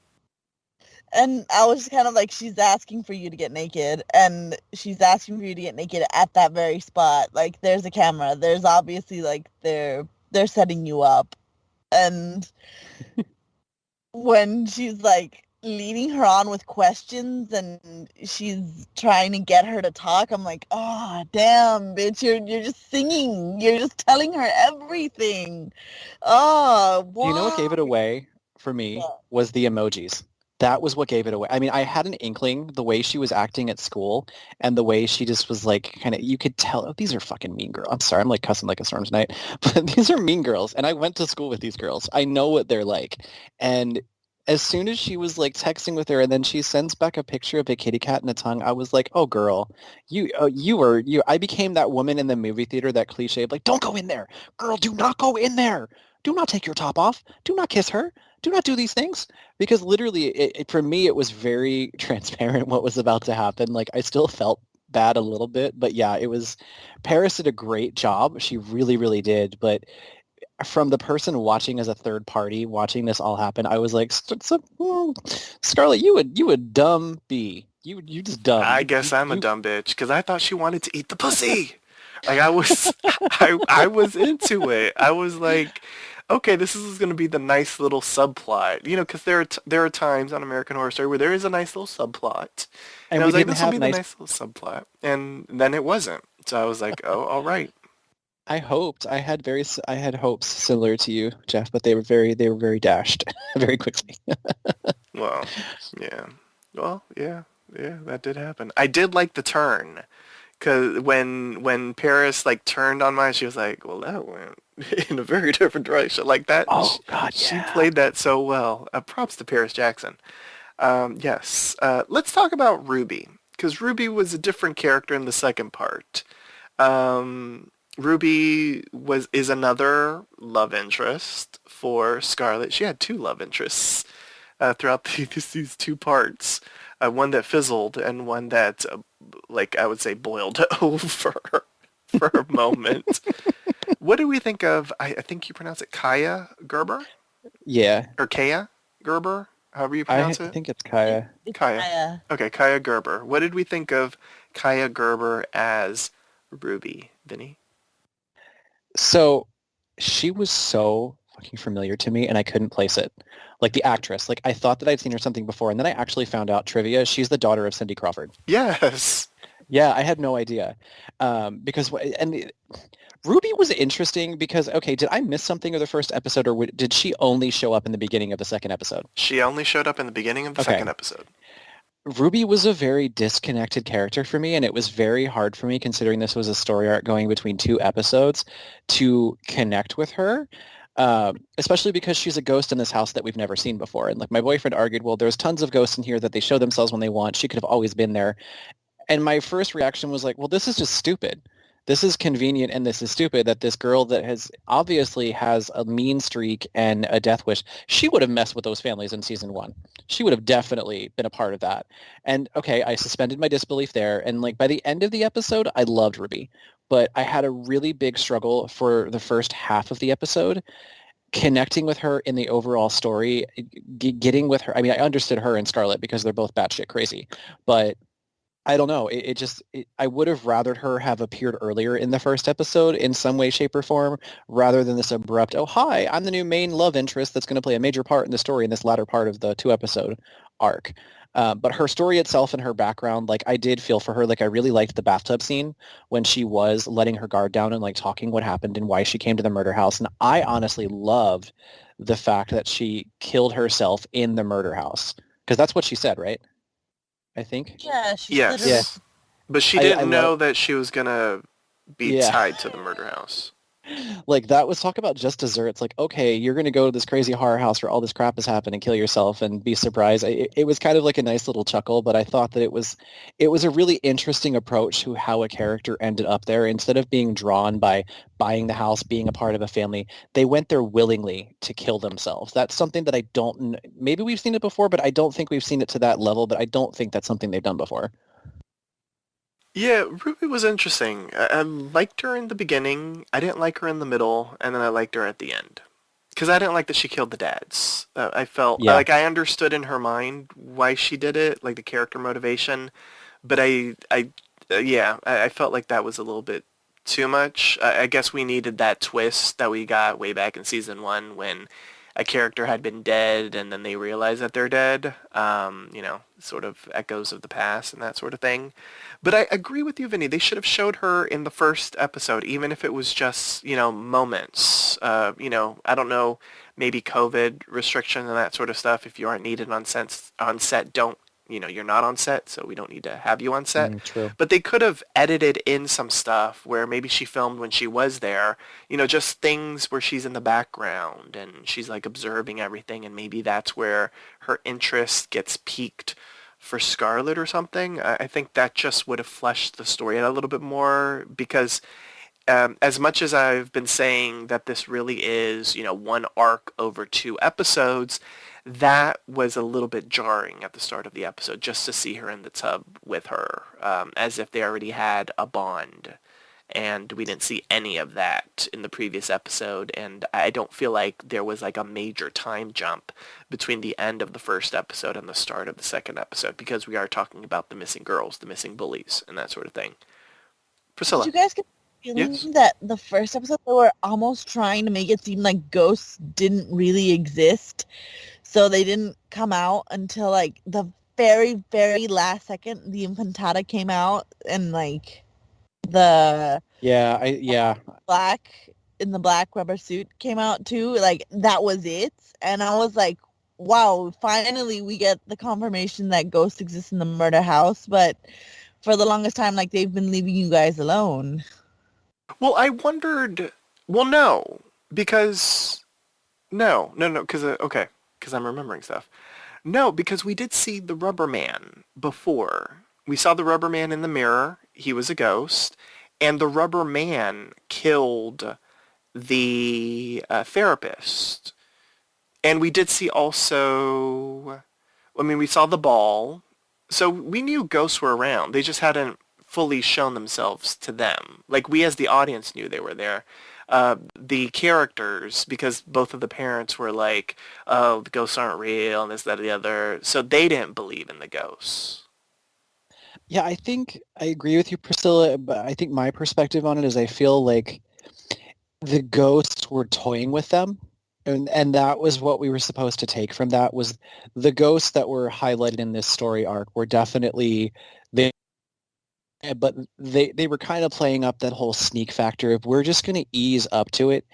Speaker 3: And I was kind of like, she's asking for you to get naked, and she's asking for you to get naked at that very spot. Like, there's a camera. There's obviously like they're setting you up. And when she's like leading her on with questions and she's trying to get her to talk, I'm like, oh damn, bitch, you're just singing. You're just telling her everything. Oh,
Speaker 4: Do you know what gave
Speaker 3: why?
Speaker 4: it away for me was the emojis. That was what gave it away. I mean, I had an inkling the way she was acting at school and the way she just was like kind of, you could tell, oh, these are fucking mean girls. I'm sorry, I'm like cussing like a storm tonight, but these are mean girls. And I went to school with these girls. I know what they're like. And as soon as she was like texting with her and then she sends back a picture of a kitty cat and a tongue, I was like, oh girl, I became that woman in the movie theater, that cliche of like, don't go in there. Girl, do not go in there. Do not take your top off. Do not kiss her. Do not do these things. Because literally, for me, it was very transparent what was about to happen. Like, I still felt bad a little bit. But yeah, it was, Paris did a great job. She really, really did. But from the person watching as a third party, watching this all happen, I was like, Scarlett, you would dumb bee. You just dumb.
Speaker 2: I guess I'm a dumb bitch because I thought she wanted to eat the pussy. Like I was, I was into it. I was like, okay, this is going to be the nice little subplot, because there are times on American Horror Story where there is a nice little subplot, and
Speaker 4: And
Speaker 2: I
Speaker 4: we
Speaker 2: was like,
Speaker 4: didn't
Speaker 2: this will
Speaker 4: have
Speaker 2: be the
Speaker 4: nice.
Speaker 2: nice little subplot, and then it wasn't. So I was like, oh, all right.
Speaker 4: I had hopes similar to you, Jeff, but they were very dashed very quickly.
Speaker 2: Well, yeah. Well, yeah, yeah, that did happen. I did like the turn. Cause when Paris like turned on Maya, she was like, "Well, that went in a very different direction." Like that,
Speaker 4: Oh God,
Speaker 2: she
Speaker 4: yeah.
Speaker 2: played that so well. Props to Paris Jackson. Yes. Let's talk about Ruby, because Ruby was a different character in the second part. Ruby is another love interest for Scarlet. She had two love interests throughout these two parts. One that fizzled and one that, like I would say, boiled over for a moment. What do we think of? I think you pronounce it Kaya Gerber
Speaker 4: Yeah,
Speaker 2: or Kaya Gerber, however you
Speaker 4: I
Speaker 2: pronounce it.
Speaker 4: think it's Kaya.
Speaker 3: It's
Speaker 2: Kaya.
Speaker 3: Kaya.
Speaker 2: Okay, Kaya Gerber. What did we think of Kaya Gerber as Ruby, Vinny?
Speaker 4: So she was so fucking familiar to me, and I couldn't place it. Like the actress, like I thought that I'd seen her something before, and then I actually found out trivia. She's the daughter of Cindy Crawford.
Speaker 2: Yes.
Speaker 4: Yeah, I had no idea. Because Ruby was interesting because, okay, did I miss something of the first episode, or did she only show up in the beginning of the second episode?
Speaker 2: She only showed up in the beginning of the
Speaker 4: Okay.
Speaker 2: second episode.
Speaker 4: Ruby was a very disconnected character for me, and it was very hard for me, considering this was a story arc going between two episodes, to connect with her, especially because she's a ghost in this house that we've never seen before. And like my boyfriend argued, well, there's tons of ghosts in here that they show themselves when they want. She could have always been there. And my first reaction was like, well, this is just stupid. This is convenient and this is stupid that this girl that has a mean streak and a death wish, she would have messed with those families in season one. She would have definitely been a part of that. And okay, I suspended my disbelief there. And like by the end of the episode, I loved Ruby. But I had a really big struggle for the first half of the episode, connecting with her in the overall story, getting with her. I mean, I understood her and Scarlett because they're both batshit crazy. But I don't know. I would have rathered her have appeared earlier in the first episode in some way, shape, or form, rather than this abrupt, oh, hi, I'm the new main love interest that's going to play a major part in the story in this latter part of the two-episode arc. But her story itself and her background, like, I did feel for her. Like, I really liked the bathtub scene when she was letting her guard down and, like, talking what happened and why she came to the murder house. And I honestly loved the fact that she killed herself in the murder house. Because that's what she said, right? I think.
Speaker 3: Yeah, she
Speaker 2: Yes.
Speaker 3: said
Speaker 4: Yeah.
Speaker 3: it.
Speaker 2: But she
Speaker 4: I
Speaker 2: didn't
Speaker 4: love,
Speaker 2: know that she was gonna be
Speaker 4: yeah.
Speaker 2: tied to the murder house.
Speaker 4: Like that was talk about just desserts. Like, okay, you're gonna go to this crazy horror house where all this crap has happened and kill yourself and be surprised. It was kind of like a nice little chuckle, but I thought that it was a really interesting approach to how a character ended up there. Instead of being drawn by buying the house, being a part of a family, they went there willingly to kill themselves. That's something that I don't. Maybe we've seen it before, but I don't think we've seen it to that level. But I don't think that's something they've done before.
Speaker 2: Yeah, Ruby was interesting. I liked her in the beginning. I didn't like her in the middle, and then I liked her at the end. Because I didn't like that she killed the dads. I felt
Speaker 4: Yeah.
Speaker 2: like I understood in her mind why she did it, like the character motivation, but yeah, I felt like that was a little bit too much. I guess we needed that twist that we got way back in season one when a character had been dead and then they realize that they're dead. Sort of echoes of the past and that sort of thing. But I agree with you, Vinny. They should have showed her in the first episode, even if it was just, moments. I don't know, maybe COVID restrictions and that sort of stuff. If you aren't needed on set, don't, you're not on set, so we don't need to have you on set.
Speaker 4: True.
Speaker 2: But they could have edited in some stuff where maybe she filmed when she was there, just things where she's in the background and she's like observing everything, and maybe that's where her interest gets piqued for Scarlet or something. I think that just would have fleshed the story out a little bit more because as much as I've been saying that this really is, one arc over 2 episodes, that was a little bit jarring at the start of the episode just to see her in the tub with her, as if they already had a bond. And we didn't see any of that in the previous episode, and I don't feel like there was like a major time jump between the end of the first episode and the start of the second episode, because we are talking about the missing girls, the missing bullies, and that sort of thing.
Speaker 3: Did
Speaker 2: Priscilla?
Speaker 3: you guys get the
Speaker 2: Yes?
Speaker 3: feeling that the first episode they were almost trying to make it seem like ghosts didn't really exist? So they didn't come out until like the very, very last second the Infantata came out and like the
Speaker 4: Yeah.
Speaker 3: black in the black rubber suit came out too. Like that was it. And I was like, wow, finally we get the confirmation that ghosts exist in the murder house, but for the longest time like they've been leaving you guys alone.
Speaker 2: Well, I wondered. Well, no, because no, because okay, because I'm remembering stuff. No, because we did see the Rubber Man before. We saw the Rubber Man in the mirror. He was a ghost, and the Rubber Man killed the therapist. And we did see also. I mean, we saw the ball, so we knew ghosts were around. They just hadn't fully shown themselves to them. Like we as the audience knew they were there. The characters, because both of the parents were like, oh, the ghosts aren't real and this, that, and the other. So they didn't believe in the ghosts.
Speaker 4: Yeah, I think I agree with you, Priscilla, but I think my perspective on it is I feel like the ghosts were toying with them. And that was what we were supposed to take from that was the ghosts that were highlighted in this story arc were definitely they but they were kind of playing up that whole sneak factor of we're just going to ease up to it.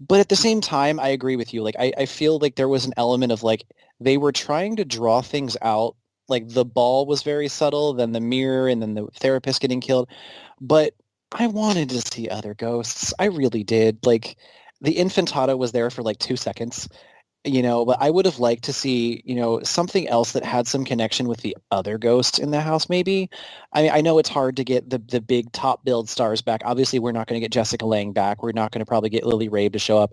Speaker 4: But at the same time, I agree with you. Like I feel like there was an element of like they were trying to draw things out. Like the ball was very subtle, then the mirror, and then the therapist getting killed. But I wanted to see other ghosts. I really did. Like the Infantata was there for like 2 seconds, but I would have liked to see, something else that had some connection with the other ghosts in the house, maybe. I mean, I know it's hard to get the big top build stars back. Obviously, we're not going to get Jessica Lange back. We're not going to probably get Lily Rabe to show up.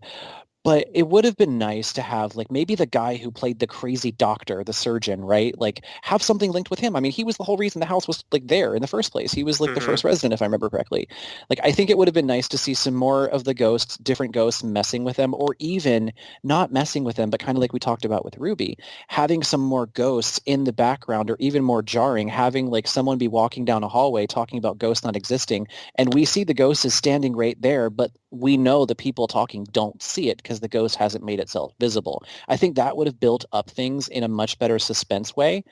Speaker 4: But it would have been nice to have, like, maybe the guy who played the crazy doctor, the surgeon, right? Like, have something linked with him. I mean, he was the whole reason the house was, like, there in the first place. He was, like, the
Speaker 2: Mm-hmm.
Speaker 4: first resident, if I remember correctly. Like, I think it would have been nice to see some more of the ghosts, different ghosts messing with them, or even not messing with them, but kind of like we talked about with Ruby, having some more ghosts in the background, or even more jarring, having, like, someone be walking down a hallway talking about ghosts not existing, and we see the ghost is standing right there, but we know the people talking don't see it because the ghost hasn't made itself visible. I think that would have built up things in a much better suspense way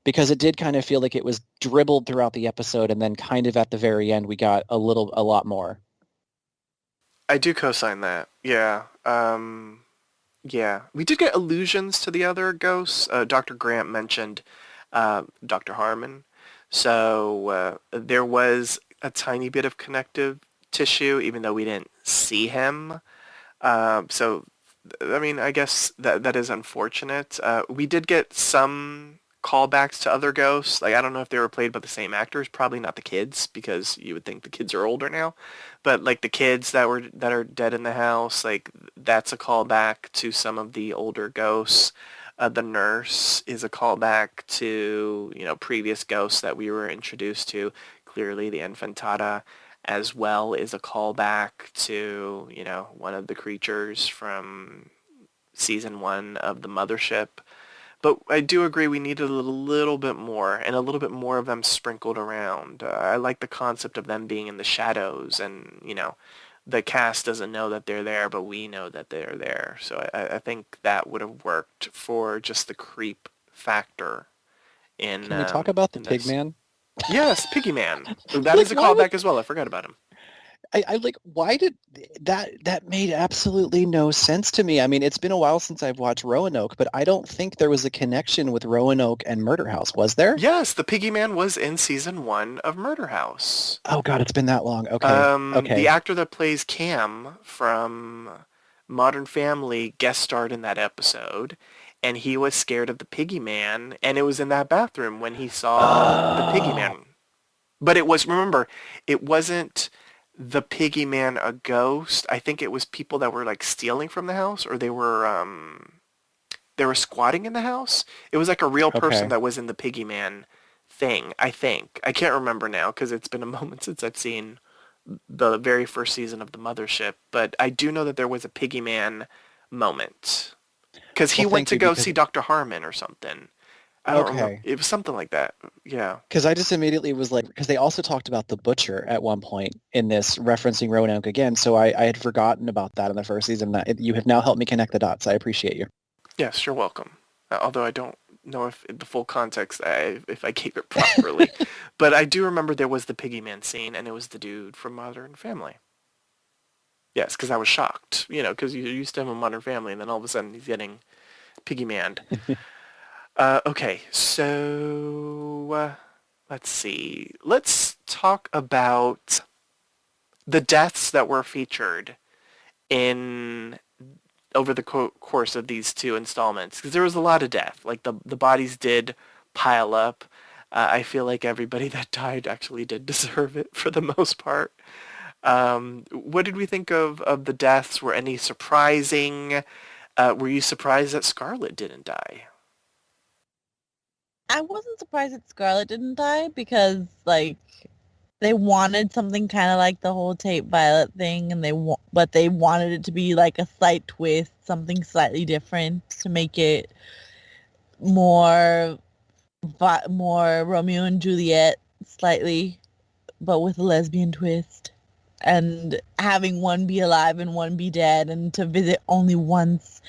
Speaker 4: because it did kind of feel like it was dribbled throughout the episode and then kind of at the very end we got a lot more.
Speaker 2: I do co-sign that. Yeah. Yeah. We did get allusions to the other ghosts. Dr. Grant mentioned Dr. Harmon. So there was a tiny bit of connective tissue, even though we didn't see him. So, I mean, I guess that is unfortunate. We did get some callbacks to other ghosts. Like, I don't know if they were played by the same actors. Probably not the kids, because you would think the kids are older now. But like the kids that are dead in the house, like that's a callback to some of the older ghosts. The nurse is a callback to, previous ghosts that we were introduced to. Clearly, the Infantata as well is a callback to, one of the creatures from season 1 of the Mothership. But I do agree we needed a little bit more, and a little bit more of them sprinkled around. I like the concept of them being in the shadows, and, the cast doesn't know that they're there, but we know that they're there. So I think that would have worked for just the creep factor in
Speaker 4: Can we talk about the
Speaker 2: in this.
Speaker 4: Pigman?
Speaker 2: Yes, Piggy Man. That
Speaker 4: Like,
Speaker 2: is a
Speaker 4: why would-
Speaker 2: callback as well. I forgot about him.
Speaker 4: I like, why did that made absolutely no sense to me. I mean, it's been a while since I've watched Roanoke, but I don't think there was a connection with Roanoke and Murder House, was there?
Speaker 2: Yes, the Piggy Man was in season 1 of Murder House.
Speaker 4: Oh God, it's been that long. Okay. Okay.
Speaker 2: The actor that plays Cam from Modern Family guest starred in that episode, and he was scared of the Piggy Man, and it was in that bathroom when he saw the Piggy Man. But remember, it wasn't the Piggy Man a ghost. I think it was people that were like stealing from the house, or they were squatting in the house. It was like a real person
Speaker 4: Okay.
Speaker 2: that was in the Piggy Man thing, I think. I can't remember now because it's been a moment since I've seen the very first season of the Mothership, but I do know that there was a Piggy Man moment because he
Speaker 4: Well,
Speaker 2: went
Speaker 4: thank
Speaker 2: to
Speaker 4: you,
Speaker 2: go
Speaker 4: because
Speaker 2: see Dr. Harmon or something. I don't remember.
Speaker 4: okay.
Speaker 2: It was something like that. Yeah.
Speaker 4: Because I just immediately was like, because they also talked about the butcher at one point in this, referencing Roanoke again. So I had forgotten about that in the first season. You have now helped me connect the dots. I appreciate you.
Speaker 2: Yes, you're welcome. Although I don't know if the full context, if I gave it properly, but I do remember there was the Piggy Man scene, and it was the dude from Modern Family. Yes, because I was shocked, because you used to have a Modern Family, and then all of a sudden he's getting Piggy Manned. Okay, so let's see. Let's talk about the deaths that were featured in over the course of these 2 installments, because there was a lot of death. Like the bodies did pile up. I feel like everybody that died actually did deserve it for the most part. What did we think of the deaths? Were any surprising? Were you surprised that Scarlet didn't die?
Speaker 3: I wasn't surprised that Scarlet didn't die because, like, they wanted something kind of like the whole Tate Violet thing, and but they wanted it to be like a slight twist, something slightly different to make it more Romeo and Juliet slightly, but with a lesbian twist. And having one be alive and one be dead, and to visit only once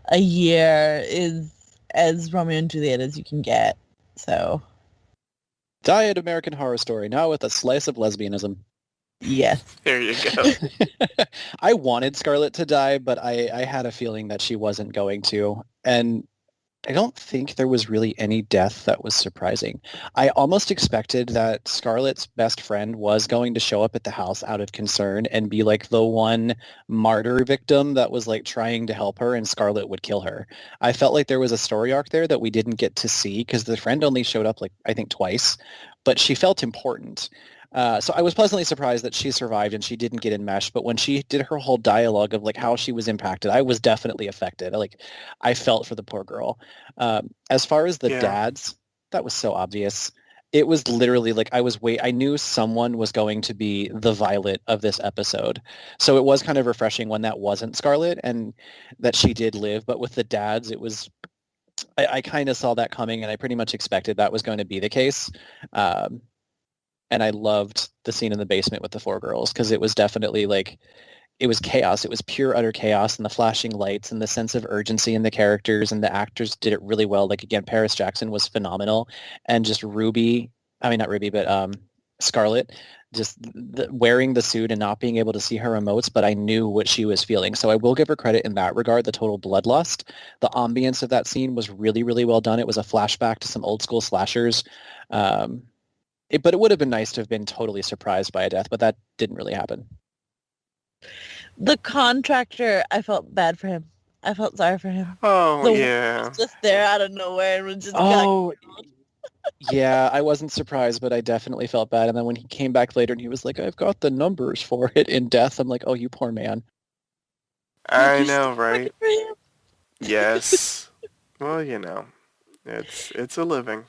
Speaker 3: a year is as Romeo and Juliet as you can get. So,
Speaker 4: Diet American Horror Story, now with a slice of lesbianism.
Speaker 3: yes.
Speaker 2: There you go.
Speaker 4: I wanted Scarlet to die, but I had a feeling that she wasn't going to. And I don't think there was really any death that was surprising. I almost expected that Scarlet's best friend was going to show up at the house out of concern and be like the one martyr victim that was like trying to help her, and Scarlet would kill her. I felt like there was a story arc there that we didn't get to see because the friend only showed up like I think twice, but she felt important. So I was pleasantly surprised that she survived and she didn't get enmeshed. But when she did her whole dialogue of like how she was impacted, I was definitely affected. I felt for the poor girl. As far as the
Speaker 2: Yeah.
Speaker 4: dads, that was so obvious. It was literally like I knew someone was going to be the Violet of this episode. So it was kind of refreshing when that wasn't Scarlet and that she did live. But with the dads, it was I kind of saw that coming, and I pretty much expected that was going to be the case. And I loved the scene in the basement with the 4 girls because it was definitely like, it was chaos. It was pure, utter chaos, and the flashing lights and the sense of urgency in the characters, and the actors did it really well. Like, again, Paris Jackson was phenomenal. And just Scarlet, just wearing the suit and not being able to see her emotes, but I knew what she was feeling. So I will give her credit in that regard, the total bloodlust. The ambience of that scene was really, really well done. It was a flashback to some old school slashers. But it would have been nice to have been totally surprised by a death, but that didn't really happen.
Speaker 3: The contractor, I felt bad for him. I felt sorry for him.
Speaker 2: Oh,
Speaker 3: The
Speaker 2: yeah.
Speaker 3: was just there out of nowhere and was just
Speaker 4: Oh, yeah, I wasn't surprised, but I definitely felt bad. And then when he came back later and he was like, I've got the numbers for it in death, I'm like, oh, you poor man.
Speaker 2: I know, right? Yes. Well, you know, it's a living.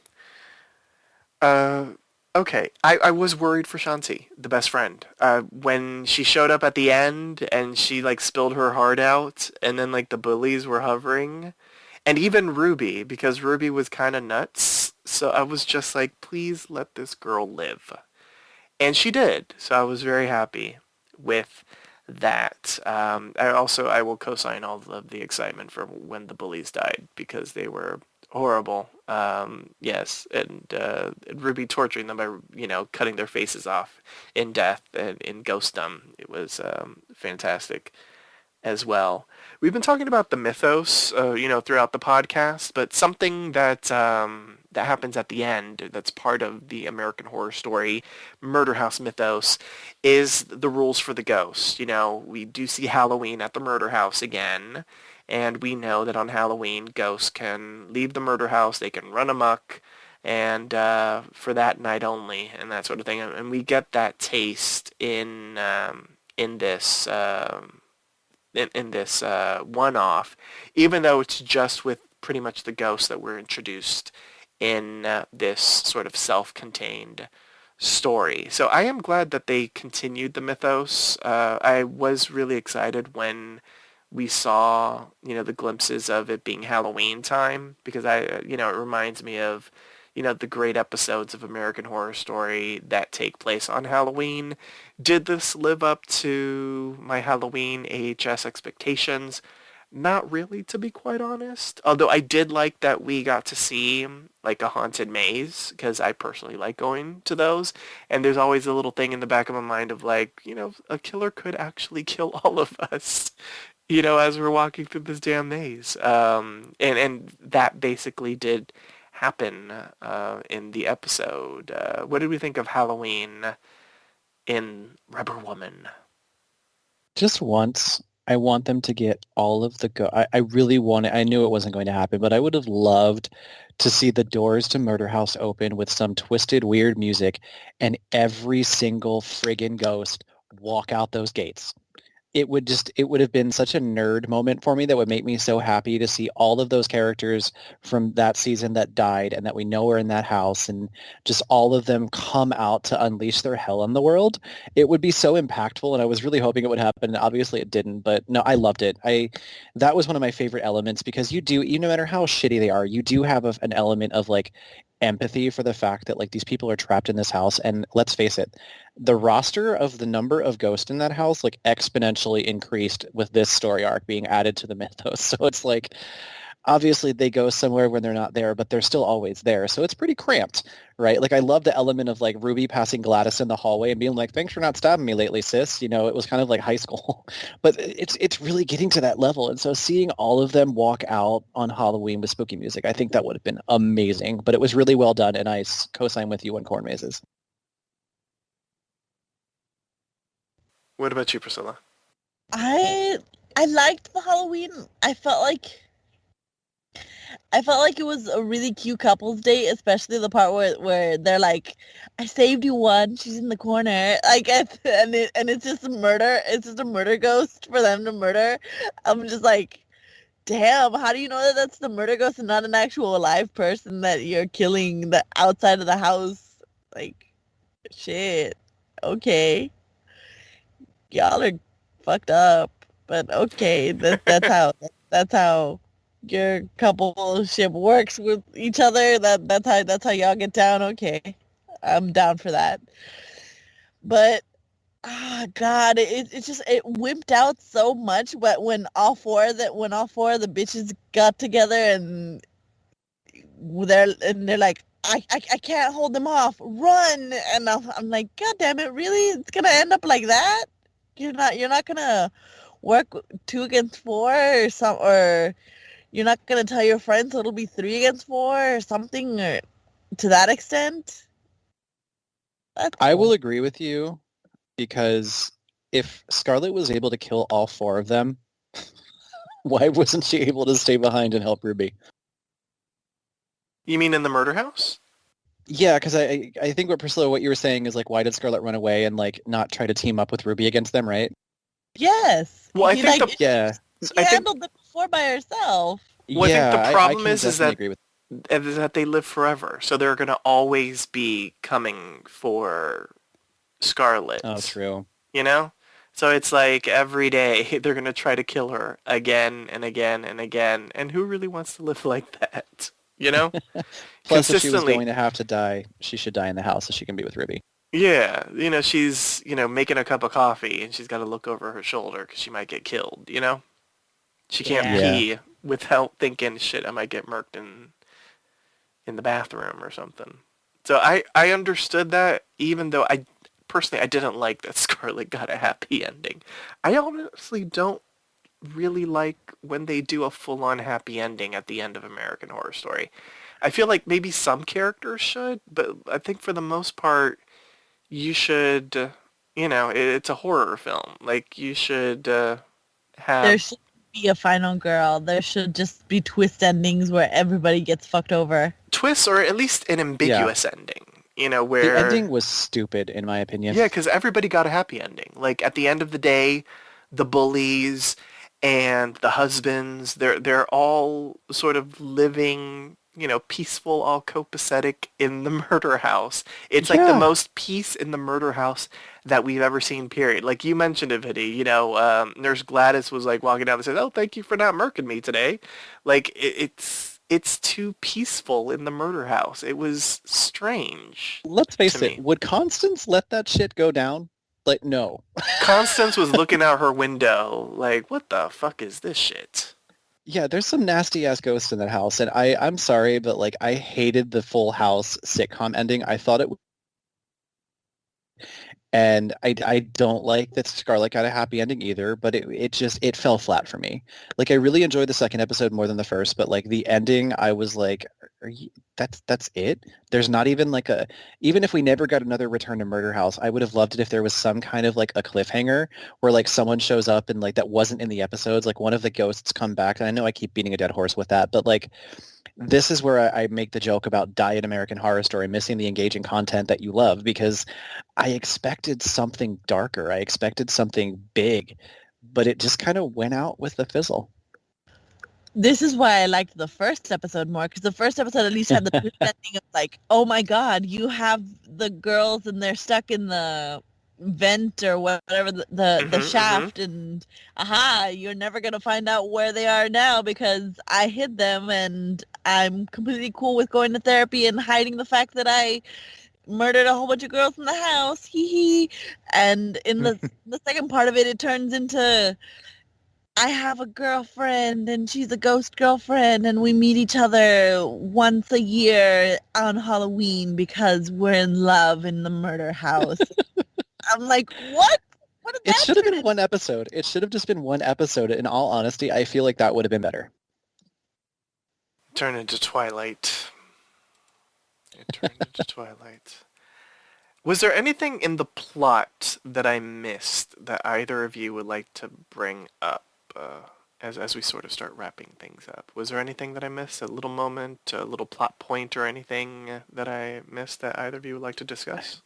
Speaker 2: Uh, okay. I was worried for Shanti, the best friend. When she showed up at the end and she like spilled her heart out, and then like the bullies were hovering, and even Ruby, because Ruby was kind of nuts. So I was just like, please let this girl live. And she did. So I was very happy with that. I will co-sign all of the excitement for when the bullies died because they were horrible. Yes, and Ruby torturing them by cutting their faces off in death and in Ghostdom. It was fantastic as well. We've been talking about the mythos, throughout the podcast, but something that happens at the end that's part of the American Horror Story murder house mythos is the rules for the ghost. We do see Halloween at the murder house again, and we know that on Halloween, ghosts can leave the murder house, they can run amok, and for that night only, and that sort of thing. And we get that taste in this in this one-off, even though it's just with pretty much the ghosts that were introduced in this sort of self-contained story. So I am glad that they continued the mythos. I was really excited when we saw, the glimpses of it being Halloween time, because it reminds me of, the great episodes of American Horror Story that take place on Halloween. Did this live up to my Halloween AHS expectations? Not really, to be quite honest. Although I did like that we got to see like a haunted maze, because I personally like going to those. And there's always a little thing in the back of my mind of like, a killer could actually kill all of us, as we're walking through this damn maze. And that basically did happen in the episode. What did we think of Halloween in Rubber Woman?
Speaker 4: Just once, I want them to get all of the I really wanted, I knew it wasn't going to happen, but I would have loved to see the doors to Murder House open with some twisted, weird music and every single friggin' ghost walk out those gates. It would have been such a nerd moment for me that would make me so happy to see all of those characters from that season that died and that we know are in that house, and just all of them come out to unleash their hell on the world. It would be so impactful, and I was really hoping it would happen, and obviously it didn't, but no, I loved it. That was one of my favorite elements, because no matter how shitty they are, you do have an element of like empathy for the fact that like these people are trapped in this house, and let's face it, the roster of the number of ghosts in that house like exponentially increased with this story arc being added to the mythos. So it's like, obviously they go somewhere when they're not there, but they're still always there. So it's pretty cramped, right? Like I love the element of like Ruby passing Gladys in the hallway and being like, thanks for not stabbing me lately, sis. It was kind of like high school, but it's really getting to that level. And so seeing all of them walk out on Halloween with spooky music, I think that would have been amazing, but it was really well done. And I co-sign with you on Corn Mazes.
Speaker 2: What about you, Priscilla?
Speaker 3: I liked the Halloween. I felt like it was a really cute couples date, especially the part where they're like, "I saved you one. She's in the corner." Like, and it's just a murder. It's just a murder ghost for them to murder. I'm just like, damn. How do you know that that's the murder ghost and not an actual alive person that you're killing the outside of the house? Like, shit. Okay, y'all are fucked up. But okay, that's how your coupleship works with each other. That's how y'all get down. Okay, I'm down for that. But God, it wimped out so much. But when all four of the bitches got together and they're like, I can't hold them off. Run! And I'm like, God damn it, really? It's gonna end up like that? You're not gonna work 2 against 4 or you're not gonna tell your friends so it'll be 3 against 4 or something, or to that extent. That's
Speaker 4: I will
Speaker 3: cool.
Speaker 4: agree with you because if Scarlet was able to kill all four of them, why wasn't she able to stay behind and help Ruby?
Speaker 2: You mean in the murder house?
Speaker 4: Yeah, because I think what Priscilla, what you were saying is like, why did Scarlet run away and like not try to team up with Ruby against them, right?
Speaker 3: Yes.
Speaker 2: Well, I think
Speaker 4: Yeah,
Speaker 3: She
Speaker 2: I think
Speaker 3: handled it before by herself.
Speaker 2: well, I think the
Speaker 4: I
Speaker 2: problem
Speaker 4: can
Speaker 2: is
Speaker 4: definitely
Speaker 2: that
Speaker 4: agree with.
Speaker 2: they live forever, so they're gonna always be coming for
Speaker 4: Oh,
Speaker 2: Scarlet.
Speaker 4: true.
Speaker 2: You know? So it's like every day they're gonna try to kill her again and again and again. And who really wants to live like that? You know?
Speaker 4: Plus, if she was
Speaker 2: Consistently.
Speaker 4: going to have to die, she should die in the house so she can be with Ruby.
Speaker 2: Yeah, she's, making a cup of coffee and she's got to look over her shoulder because she might get killed, you know? She can't
Speaker 3: Yeah.
Speaker 4: Yeah.
Speaker 2: pee without thinking, shit, I might get murked in the bathroom or something. So I understood that, even though I didn't like that Scarlet got a happy ending. I honestly don't really like when they do a full-on happy ending at the end of American Horror Story. I feel like maybe some characters should, but I think for the most part, you should, it's a horror film. Like, you should
Speaker 3: There
Speaker 2: have
Speaker 3: should be a final girl. There should just be twist endings where everybody gets fucked over.
Speaker 2: twists or at least an
Speaker 4: Yeah.
Speaker 2: ambiguous ending,
Speaker 4: The
Speaker 2: where...
Speaker 4: ending was stupid, in my opinion.
Speaker 2: Yeah, because everybody got a happy ending. Like, at the end of the day, the bullies and the husbands, they're all sort of living, peaceful, all copacetic in the murder house. It's like the
Speaker 4: Yeah.
Speaker 2: most peace in the murder house that we've ever seen, period. Like you mentioned it, Vidi, Nurse Gladys was like walking down and says, "Oh, thank you for not murking me today." Like, it's too peaceful in the murder house. It was strange
Speaker 4: Let's
Speaker 2: to
Speaker 4: face it,
Speaker 2: me.
Speaker 4: would Constance let that shit go down? Like, no.
Speaker 2: Constance was looking out her window like, what the fuck is this shit?
Speaker 4: Yeah, there's some nasty ass ghosts in that house, and I'm sorry, but like I hated the Full House sitcom ending. I thought it And I don't like that Scarlett got a happy ending either, but it fell flat for me. Like I really enjoyed the second episode more than the first, but like the ending, I was like, that's it? There's not even like even if we never got another Return to Murder House, I would have loved it if there was some kind of like a cliffhanger where like someone shows up and like that wasn't in the episodes, like one of the ghosts come back. And I know I keep beating a dead horse with that, but like this is where I make the joke about Diet American Horror Story, missing the engaging content that you love, because I expected something darker. I expected something big, but it just kind of went out with the fizzle.
Speaker 3: This is why I liked the first episode more, because the first episode at least had the twist ending of like, oh my god, you have the girls and they're stuck in the vent or whatever, the shaft, and you're never going to find out where they are now because I hid them, and I'm completely cool with going to therapy and hiding the fact that I murdered a whole bunch of girls in the house, hee hee. And in the second part of it, it turns into, I have a girlfriend and she's a ghost girlfriend and we meet each other once a year on Halloween because we're in love in the murder house. I'm like, what? What did
Speaker 4: It
Speaker 3: that
Speaker 4: should have
Speaker 3: turn
Speaker 4: been one episode. It should have just been one episode. In all honesty, I feel like that would have been better.
Speaker 2: Turn into Twilight. It turned into Twilight. Was there anything in the plot that I missed that either of you would like to bring up as we sort of start wrapping things up? Was there anything that I missed? A little moment, a little plot point or anything that I missed that either of you would like to discuss?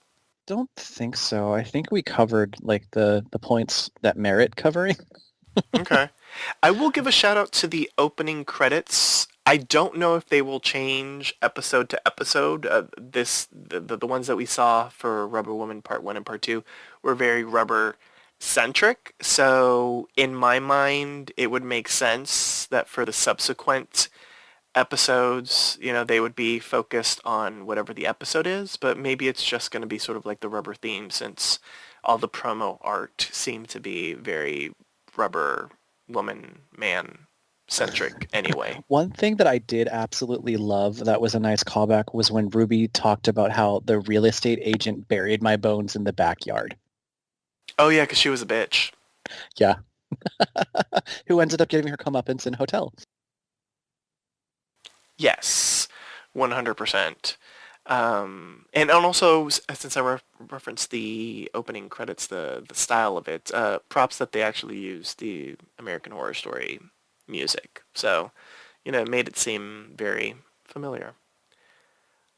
Speaker 4: Don't think so. I think we covered like the points that merit covering.
Speaker 2: Okay. I will give a shout out to the opening credits. I don't know if they will change episode to episode. The ones that we saw for Rubber Woman Part 1 and Part 2 were very rubber centric. So in my mind, it would make sense that for the subsequent episodes, they would be focused on whatever the episode is, but maybe it's just going to be sort of like the rubber theme, since all the promo art seemed to be very rubber woman man centric anyway.
Speaker 4: One thing that I did absolutely love that was a nice callback was when Ruby talked about how the real estate agent buried my bones in the backyard.
Speaker 2: Oh yeah, because she was a bitch.
Speaker 4: Yeah. Who ended up giving her comeuppance in Hotel.
Speaker 2: Yes, 100%. And also, since I referenced the opening credits, the style of it, props that they actually used the American Horror Story music. So, it made it seem very familiar.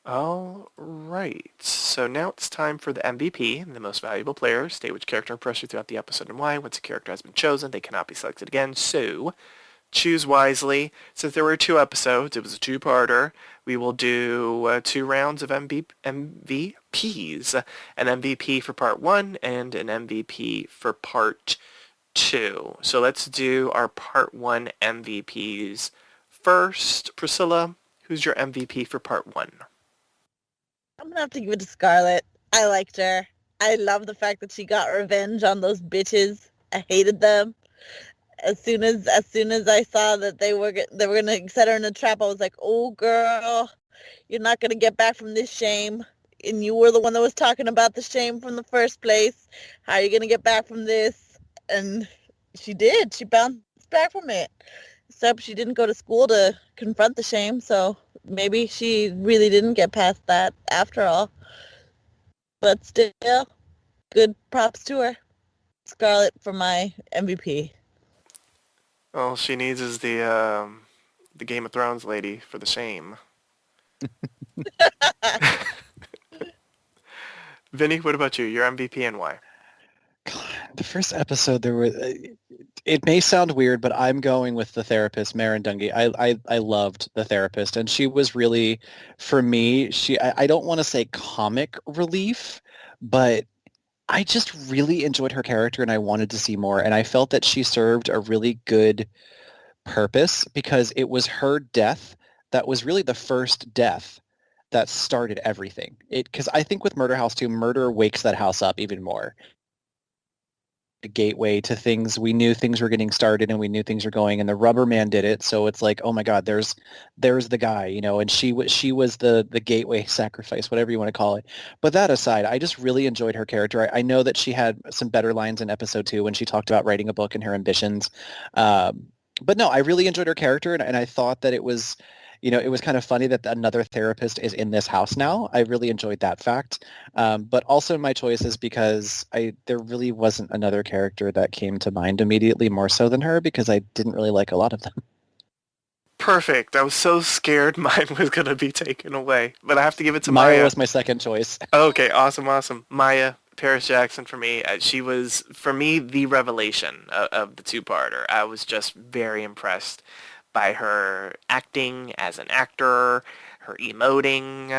Speaker 2: All right. So now it's time for the MVP, the most valuable player. State which character impressed you throughout the episode and why. Once a character has been chosen, they cannot be selected again. So choose wisely. Since there were 2 episodes, it was a two-parter. We will do 2 rounds of MVPs. An MVP for part 1 and an MVP for part 2. So let's do our part 1 MVPs first. Priscilla, who's your MVP for part 1?
Speaker 3: I'm gonna have to give it to Scarlett. I liked her. I love the fact that she got revenge on those bitches. I hated them. As soon as I saw that they were gonna set her in a trap, I was like, "Oh, girl, you're not gonna get back from this shame. And you were the one that was talking about the shame from the first place. How are you gonna get back from this?" And she did. She bounced back from it. Except she didn't go to school to confront the shame, so maybe she really didn't get past that after all. But still, good props to her. Scarlett for my MVP.
Speaker 2: All she needs is the Game of Thrones lady for the shame. Vinny, what about you? Your MVP and why?
Speaker 4: The first episode, there were. It may sound weird, but I'm going with the therapist, Maren Dungy. I loved the therapist, and she was really, for me, I don't want to say comic relief, but I just really enjoyed her character, and I wanted to see more. And I felt that she served a really good purpose because it was her death that was really the first death that started everything. Because I think with Murder House 2, murder wakes that house up even more. A gateway to things. We knew things were getting started and we knew things were going, and the Rubber Man did it. So it's like, oh my God, there's the guy, and she was the gateway sacrifice, whatever you want to call it. But that aside, I just really enjoyed her character. I know that she had some better lines in episode 2 when she talked about writing a book and her ambitions. But no, I really enjoyed her character, and I thought that it was, it was kind of funny that another therapist is in this house now. I really enjoyed that fact. But also my choice is because there really wasn't another character that came to mind immediately more so than her, because I didn't really like a lot of them.
Speaker 2: Perfect. I was so scared mine was going to be taken away. But I have to give it to
Speaker 4: Maya.
Speaker 2: Maya.
Speaker 4: Was my second choice.
Speaker 2: Okay, awesome. Maya, Paris Jackson for me. She was, for me, the revelation of the two-parter. I was just very impressed by her acting as an actor, her emoting.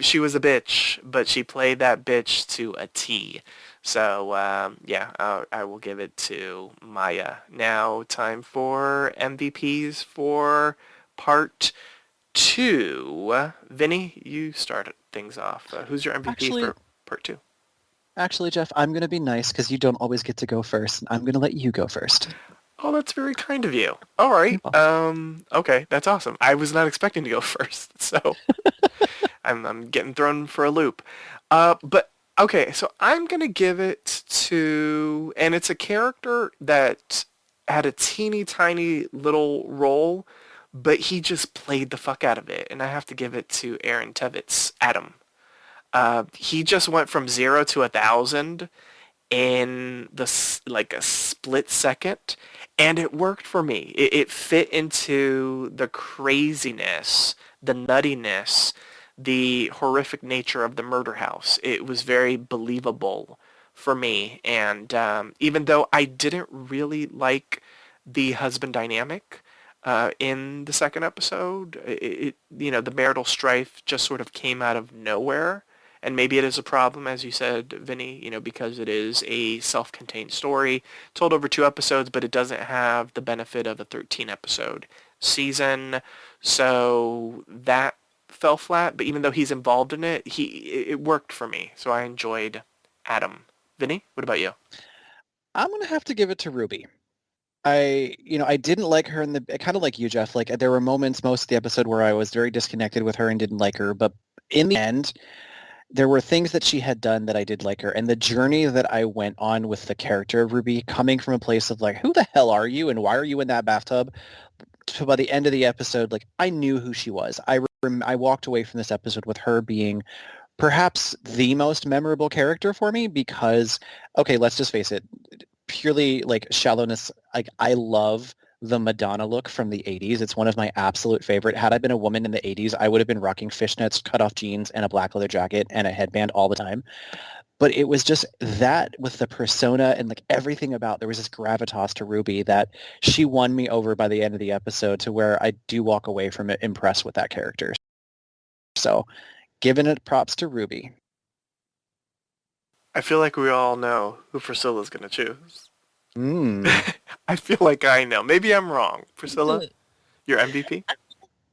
Speaker 2: She was a bitch, but she played that bitch to a T. So, I will give it to Maya. Now, time for MVPs for part 2. Vinny, you start things off. Who's your MVP for part 2?
Speaker 4: Actually, Jeff, I'm going to be nice because you don't always get to go first. I'm going to let you go first.
Speaker 2: Oh, that's very kind of you. All right. Okay, that's awesome. I was not expecting to go first, so I'm getting thrown for a loop. But okay, so I'm gonna give it to, and it's a character that had a teeny tiny little role, but he just played the fuck out of it, and I have to give it to Aaron Tveit, Adam. He just went from 0 to 1,000 in a split second, and it worked for me. It fit into the craziness, the nuttiness, the horrific nature of the murder house. It was very believable for me, and even though I didn't really like the husband dynamic in the second episode, the marital strife just sort of came out of nowhere. And maybe it is a problem, as you said, Vinny, because it is a self-contained story told over 2 episodes, but it doesn't have the benefit of a 13-episode season. So that fell flat, but even though he's involved in it, it worked for me. So I enjoyed Adam. Vinny, what about you?
Speaker 4: I'm going to have to give it to Ruby. I didn't like her kind of like you, Jeff. Like, there were moments most of the episode where I was very disconnected with her and didn't like her, but in the end, there were things that she had done that I did like her. And the journey that I went on with the character of Ruby, coming from a place of like, who the hell are you and why are you in that bathtub? by the end of the episode, like I knew who she was. I walked away from this episode with her being perhaps the most memorable character for me because, okay, let's just face it, purely like shallowness, like I love the Madonna look from the 80s. It's one of my absolute favorite. Had I been a woman in the 80s, I would have been rocking fishnets, cut-off jeans, and a black leather jacket and a headband all the time. But it was just that with the persona and like everything about, there was this gravitas to Ruby that she won me over by the end of the episode to where I do walk away from it impressed with that character. So giving it props to Ruby.
Speaker 2: I feel like we all know who Priscilla's going to choose.
Speaker 4: Mm.
Speaker 2: I feel like I know. Maybe I'm wrong. Priscilla, your MVP?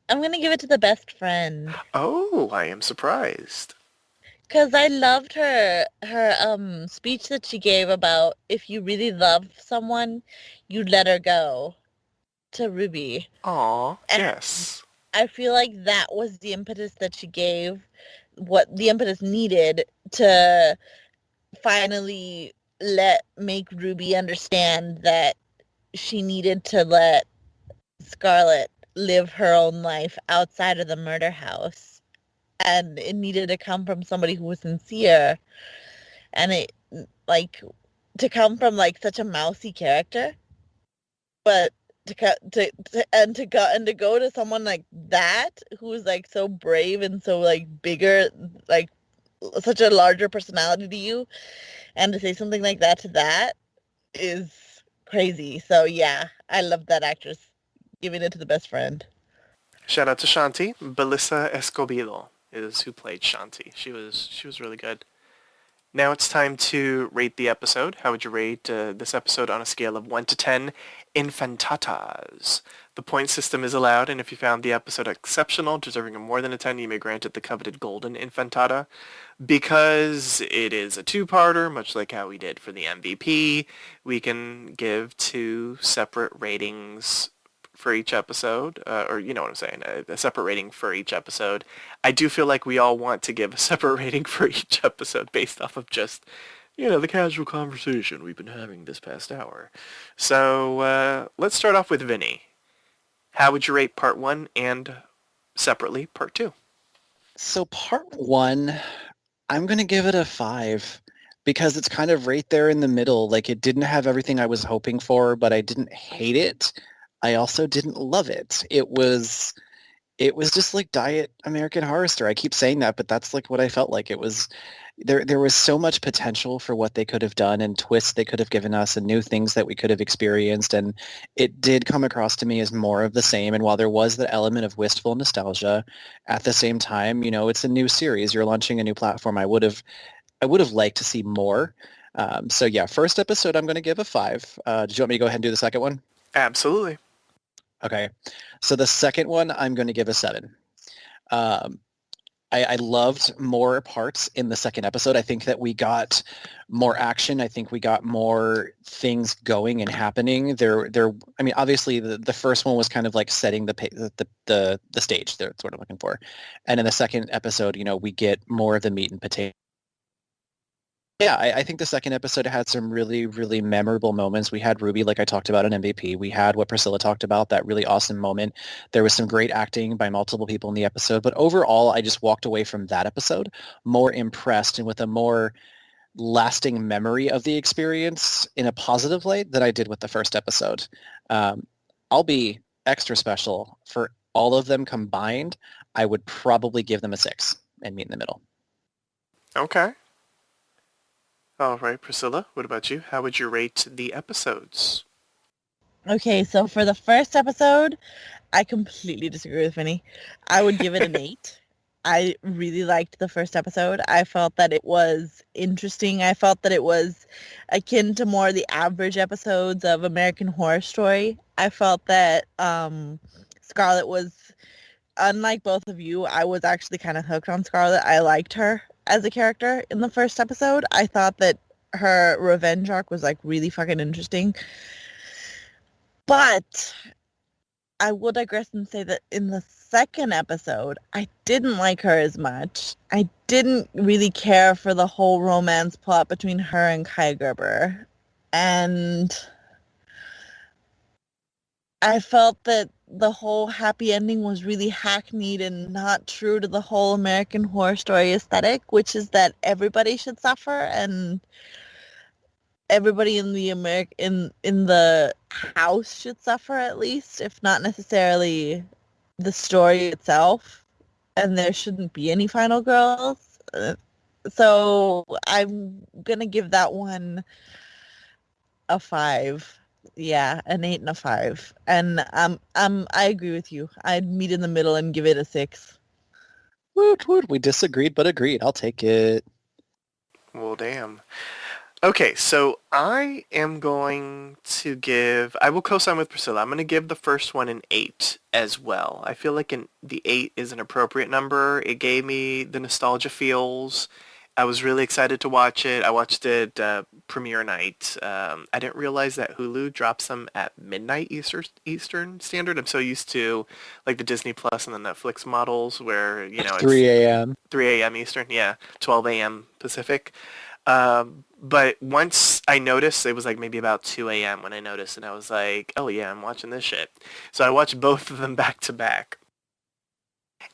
Speaker 3: I'm going to give it to the best friend.
Speaker 2: Oh, I am surprised.
Speaker 3: Because I loved her speech that she gave about if you really love someone, you let her go, to Ruby.
Speaker 2: Aw,
Speaker 3: And
Speaker 2: yes.
Speaker 3: I feel like that was the impetus that she gave, what the impetus needed to finally make Ruby understand that she needed to let Scarlet live her own life outside of the murder house. And it needed to come from somebody who was sincere. And it, like, to come from, like, such a mousy character. But to go to someone like that, who's, like, so brave and so, like, bigger, like, such a larger personality to you, and to say something like that to that is crazy. So, yeah, I love that actress giving it to the best friend.
Speaker 2: Shout out to Shanti. Belissa Escobedo is who played Shanti. She was really good. Now it's time to rate the episode. How would you rate this episode on a scale of 1 to 10 infantatas? The point system is allowed, and if you found the episode exceptional, deserving of more than a 10, you may grant it the coveted golden infantata. Because it is a two-parter, much like how we did for the MVP, we can give 2 separate ratings for each episode, or you know what I'm saying, a separate rating for each episode. I do feel like we all want to give a separate rating for each episode based off of just, the casual conversation we've been having this past hour. So let's start off with Vinny. How would you rate part 1 and separately part 2?
Speaker 4: So part 1, I'm going to give it a 5 because it's kind of right there in the middle. Like it didn't have everything I was hoping for, but I didn't hate it. I also didn't love it. It was just like diet American Horror Story. I keep saying that, but that's like what I felt like. It was there was so much potential for what they could have done and twists they could have given us and new things that we could have experienced. And it did come across to me as more of the same. And while there was the element of wistful nostalgia, at the same time, it's a new series. You're launching a new platform. I would have liked to see more. So yeah, first episode, I'm going to give a 5. Did you want me to go ahead and do the second one?
Speaker 2: Absolutely.
Speaker 4: Okay, so the second one, I'm going to give a 7. I loved more parts in the second episode. I think that we got more action. I think we got more things going and happening. I mean, obviously, the first one was kind of like setting the stage. That's what I'm looking for. And in the second episode, we get more of the meat and potatoes. Yeah, I think the second episode had some really, really memorable moments. We had Ruby, like I talked about, an MVP. We had what Priscilla talked about, that really awesome moment. There was some great acting by multiple people in the episode. But overall, I just walked away from that episode more impressed and with a more lasting memory of the experience in a positive light than I did with the first episode. I'll be extra special for all of them combined. I would probably give them a 6 and meet in the middle.
Speaker 2: Okay. All right, Priscilla, what about you? How would you rate the episodes?
Speaker 3: Okay, so for the first episode, I completely disagree with Vinny. I would give it an 8. I really liked the first episode. I felt that it was interesting. I felt that it was akin to more the average episodes of American Horror Story. I felt that Scarlet was, unlike both of you, I was actually kind of hooked on Scarlet. I liked her as a character in the first episode. I thought that her revenge arc was like really fucking interesting. But I will digress and say that in the second episode, I didn't like her as much. I didn't really care for the whole romance plot between her and Kai Gerber. And I felt that the whole happy ending was really hackneyed and not true to the whole American Horror Story aesthetic, which is that everybody should suffer and everybody in the in the house should suffer, at least, if not necessarily the story itself, and there shouldn't be any final girls. So I'm gonna give that one a 5. Yeah, an 8 and a 5. And I agree with you. I'd meet in the middle and give it a 6.
Speaker 4: Woot woot. We disagreed but agreed. I'll take it.
Speaker 2: Well, damn. Okay, so I am going to give, I will co-sign with Priscilla. I'm going to give the first one an 8 as well. I feel like the 8 is an appropriate number. It gave me the nostalgia feels. I was really excited to watch it. I watched it premiere night. I didn't realize that Hulu drops them at midnight Eastern Standard. I'm so used to like the Disney Plus and the Netflix models where, you know,
Speaker 4: 3 a.m.
Speaker 2: 3 a.m. Eastern, yeah, 12 a.m. Pacific. But once I noticed, it was like maybe about 2 a.m. when I noticed, and I was like, oh yeah, I'm watching this shit. So I watched both of them back to back.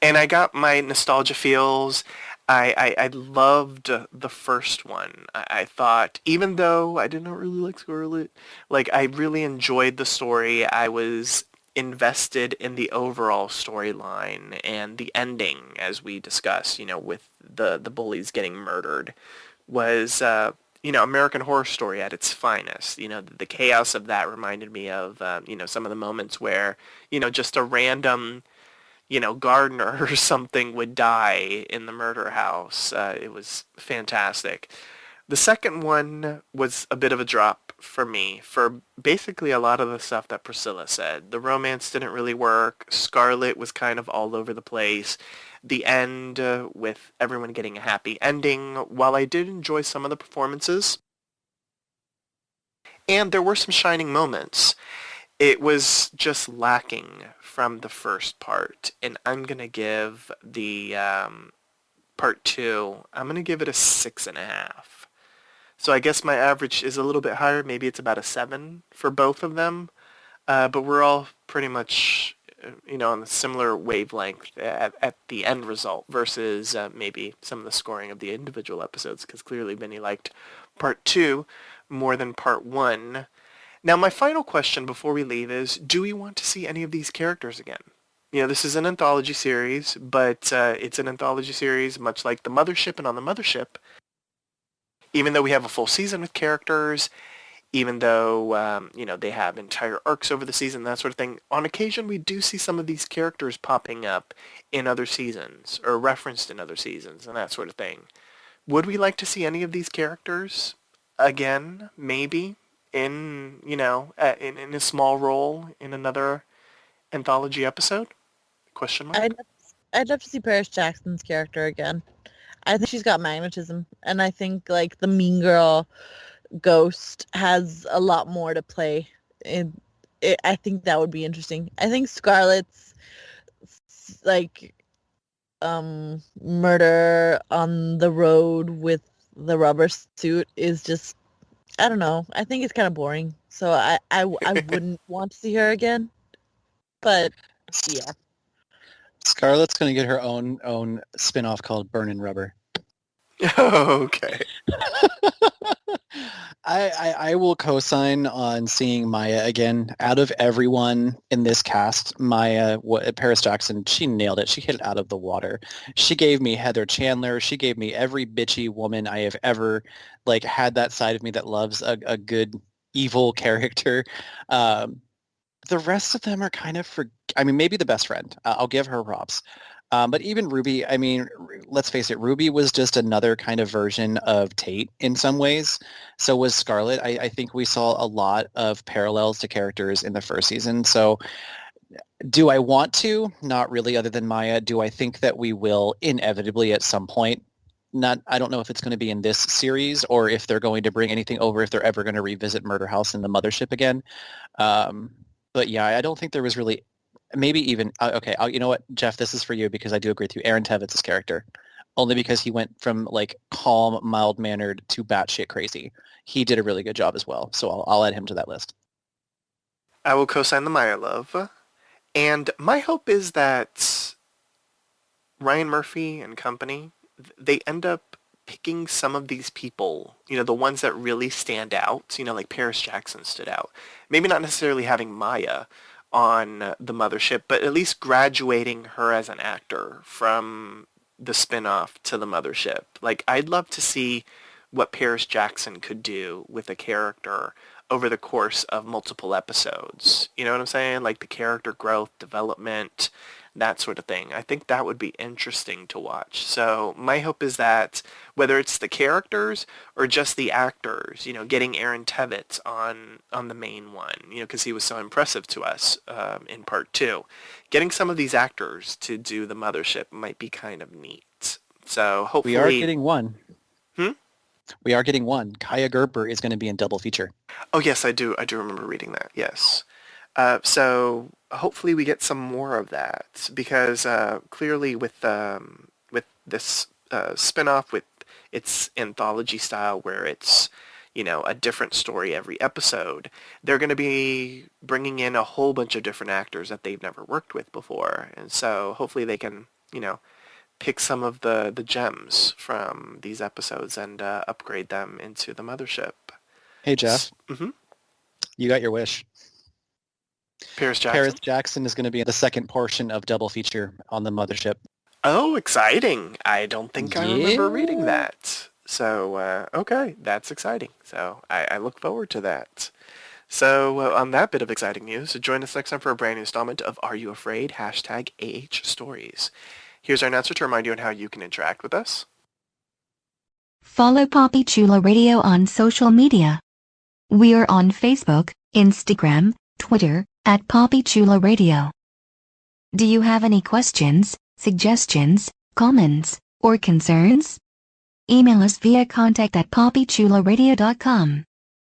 Speaker 2: And I got my nostalgia feels. I loved the first one. I thought, even though I did not really like Scarlet, like I really enjoyed the story. I was invested in the overall storyline and the ending, as we discussed, you know, with the bullies getting murdered, was you know, American Horror Story at its finest. You know, the chaos of that reminded me of you know, some of the moments where, you know, just a random, you know, gardener or something would die in the murder house. It was fantastic. The second one was a bit of a drop for me for basically a lot of the stuff that Priscilla said. The romance didn't really work. Scarlet was kind of all over the place. The end with everyone getting a happy ending, while I did enjoy some of the performances, and there were some shining moments, it was just lacking from the first part. And I'm going to give the part 2, I'm going to give it a 6.5. So I guess my average is a little bit higher. Maybe it's about a 7 for both of them. But we're all pretty much, you know, on a similar wavelength at the end result versus maybe some of the scoring of the individual episodes, because clearly Vinny liked part 2 more than part 1. Now, my final question before we leave is, do we want to see any of these characters again? You know, this is an anthology series, but it's an anthology series much like The Mothership and On the Mothership. Even though we have a full season with characters, even though, you know, they have entire arcs over the season, that sort of thing, on occasion we do see some of these characters popping up in other seasons or referenced in other seasons and that sort of thing. Would we like to see any of these characters again, maybe, in, you know, in a small role in another anthology episode? Question mark?
Speaker 3: I'd love to see Paris Jackson's character again. I think she's got magnetism, and I think like the mean girl ghost has a lot more to play. I think that would be interesting. I think Scarlett's like murder on the road with the rubber suit is just, I don't know. I think it's kind of boring. So I wouldn't want to see her again. But yeah.
Speaker 4: Scarlett's going to get her own spin-off called Burnin' Rubber.
Speaker 2: Okay.
Speaker 4: I will co-sign on seeing Maya again. Out of everyone in this cast, Maya, Paris Jackson, she nailed it. She hit it out of the water. She gave me Heather Chandler. She gave me every bitchy woman I have ever like had that side of me that loves a good evil character. The rest of them are kind of I mean, maybe the best friend. I'll give her props. But even Ruby, I mean, let's face it, Ruby was just another kind of version of Tate in some ways. So was Scarlet. I think we saw a lot of parallels to characters in the first season. So do I want to? Not really, other than Maya. Do I think that we will inevitably at some point? I don't know if it's going to be in this series or if they're going to bring anything over, if they're ever going to revisit Murder House and the Mothership again. But yeah, I don't think there was really, maybe even, okay, you know what, Jeff, this is for you because I do agree with you. Aaron Tevitz's character, only because he went from like calm, mild-mannered to batshit crazy. He did a really good job as well, so I'll add him to that list.
Speaker 2: I will co-sign the Maya love. And my hope is that Ryan Murphy and company, they end up picking some of these people, the ones that really stand out, like Paris Jackson stood out. Maybe not necessarily having Maya on the mothership, but at least graduating her as an actor from the spin-off to the mothership. Like, I'd love to see what Paris Jackson could do with a character over the course of multiple episodes. You know what I'm saying? Like the character growth, development, that sort of thing. I think that would be interesting to watch. So my hope is that whether it's the characters or just the actors, getting Aaron Tveit on the main one, because he was so impressive to us in part 2. Getting some of these actors to do the mothership might be kind of neat. So hopefully...
Speaker 4: We are getting one.
Speaker 2: Hmm?
Speaker 4: We are getting one. Kaya Gerber is going to be in double feature.
Speaker 2: Oh, yes, I do remember reading that, yes. So hopefully we get some more of that, because clearly with this spin-off, with its anthology style where it's, a different story every episode, they're going to be bringing in a whole bunch of different actors that they've never worked with before. And so hopefully they can, pick some of the gems from these episodes and upgrade them into the mothership.
Speaker 4: Hey, Jeff.
Speaker 2: Mm-hmm.
Speaker 4: You got your wish.
Speaker 2: Paris Jackson?
Speaker 4: Paris Jackson is going to be in the second portion of double feature on the mothership.
Speaker 2: Oh, exciting. I don't think I remember reading that. So, okay, that's exciting. So I look forward to that. So on that bit of exciting news, join us next time for a brand new installment of Are You Afraid? #AH Stories. Here's our announcer to remind you on how you can interact with us.
Speaker 5: Follow Poppy Chulo Radio on social media. We are on Facebook, Instagram, Twitter, at Poppy Chulo Radio. Do you have any questions, suggestions, comments, or concerns? Email us via contact@poppychuloradio.com.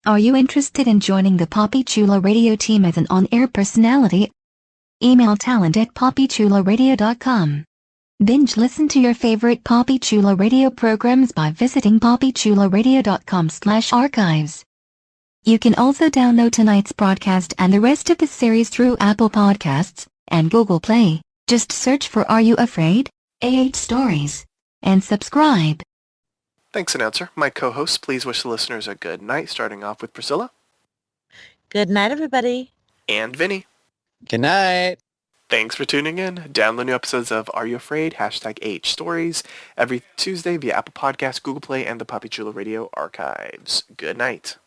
Speaker 5: Are you interested in joining the Poppy Chulo Radio team as an on-air personality? Email talent@poppychuloradio.com. Binge listen to your favorite Poppy Chulo Radio programs by visiting poppychuloradio.com/archives. You can also download tonight's broadcast and the rest of the series through Apple Podcasts and Google Play. Just search for Are You Afraid? AH Stories and subscribe.
Speaker 2: Thanks, announcer. My co-hosts, please wish the listeners a good night, starting off with Priscilla.
Speaker 3: Good night, everybody.
Speaker 2: And Vinny.
Speaker 4: Good night.
Speaker 2: Thanks for tuning in. Download new episodes of Are You Afraid? #AH Stories every Tuesday via Apple Podcasts, Google Play, and the Poppy Chulo Radio archives. Good night.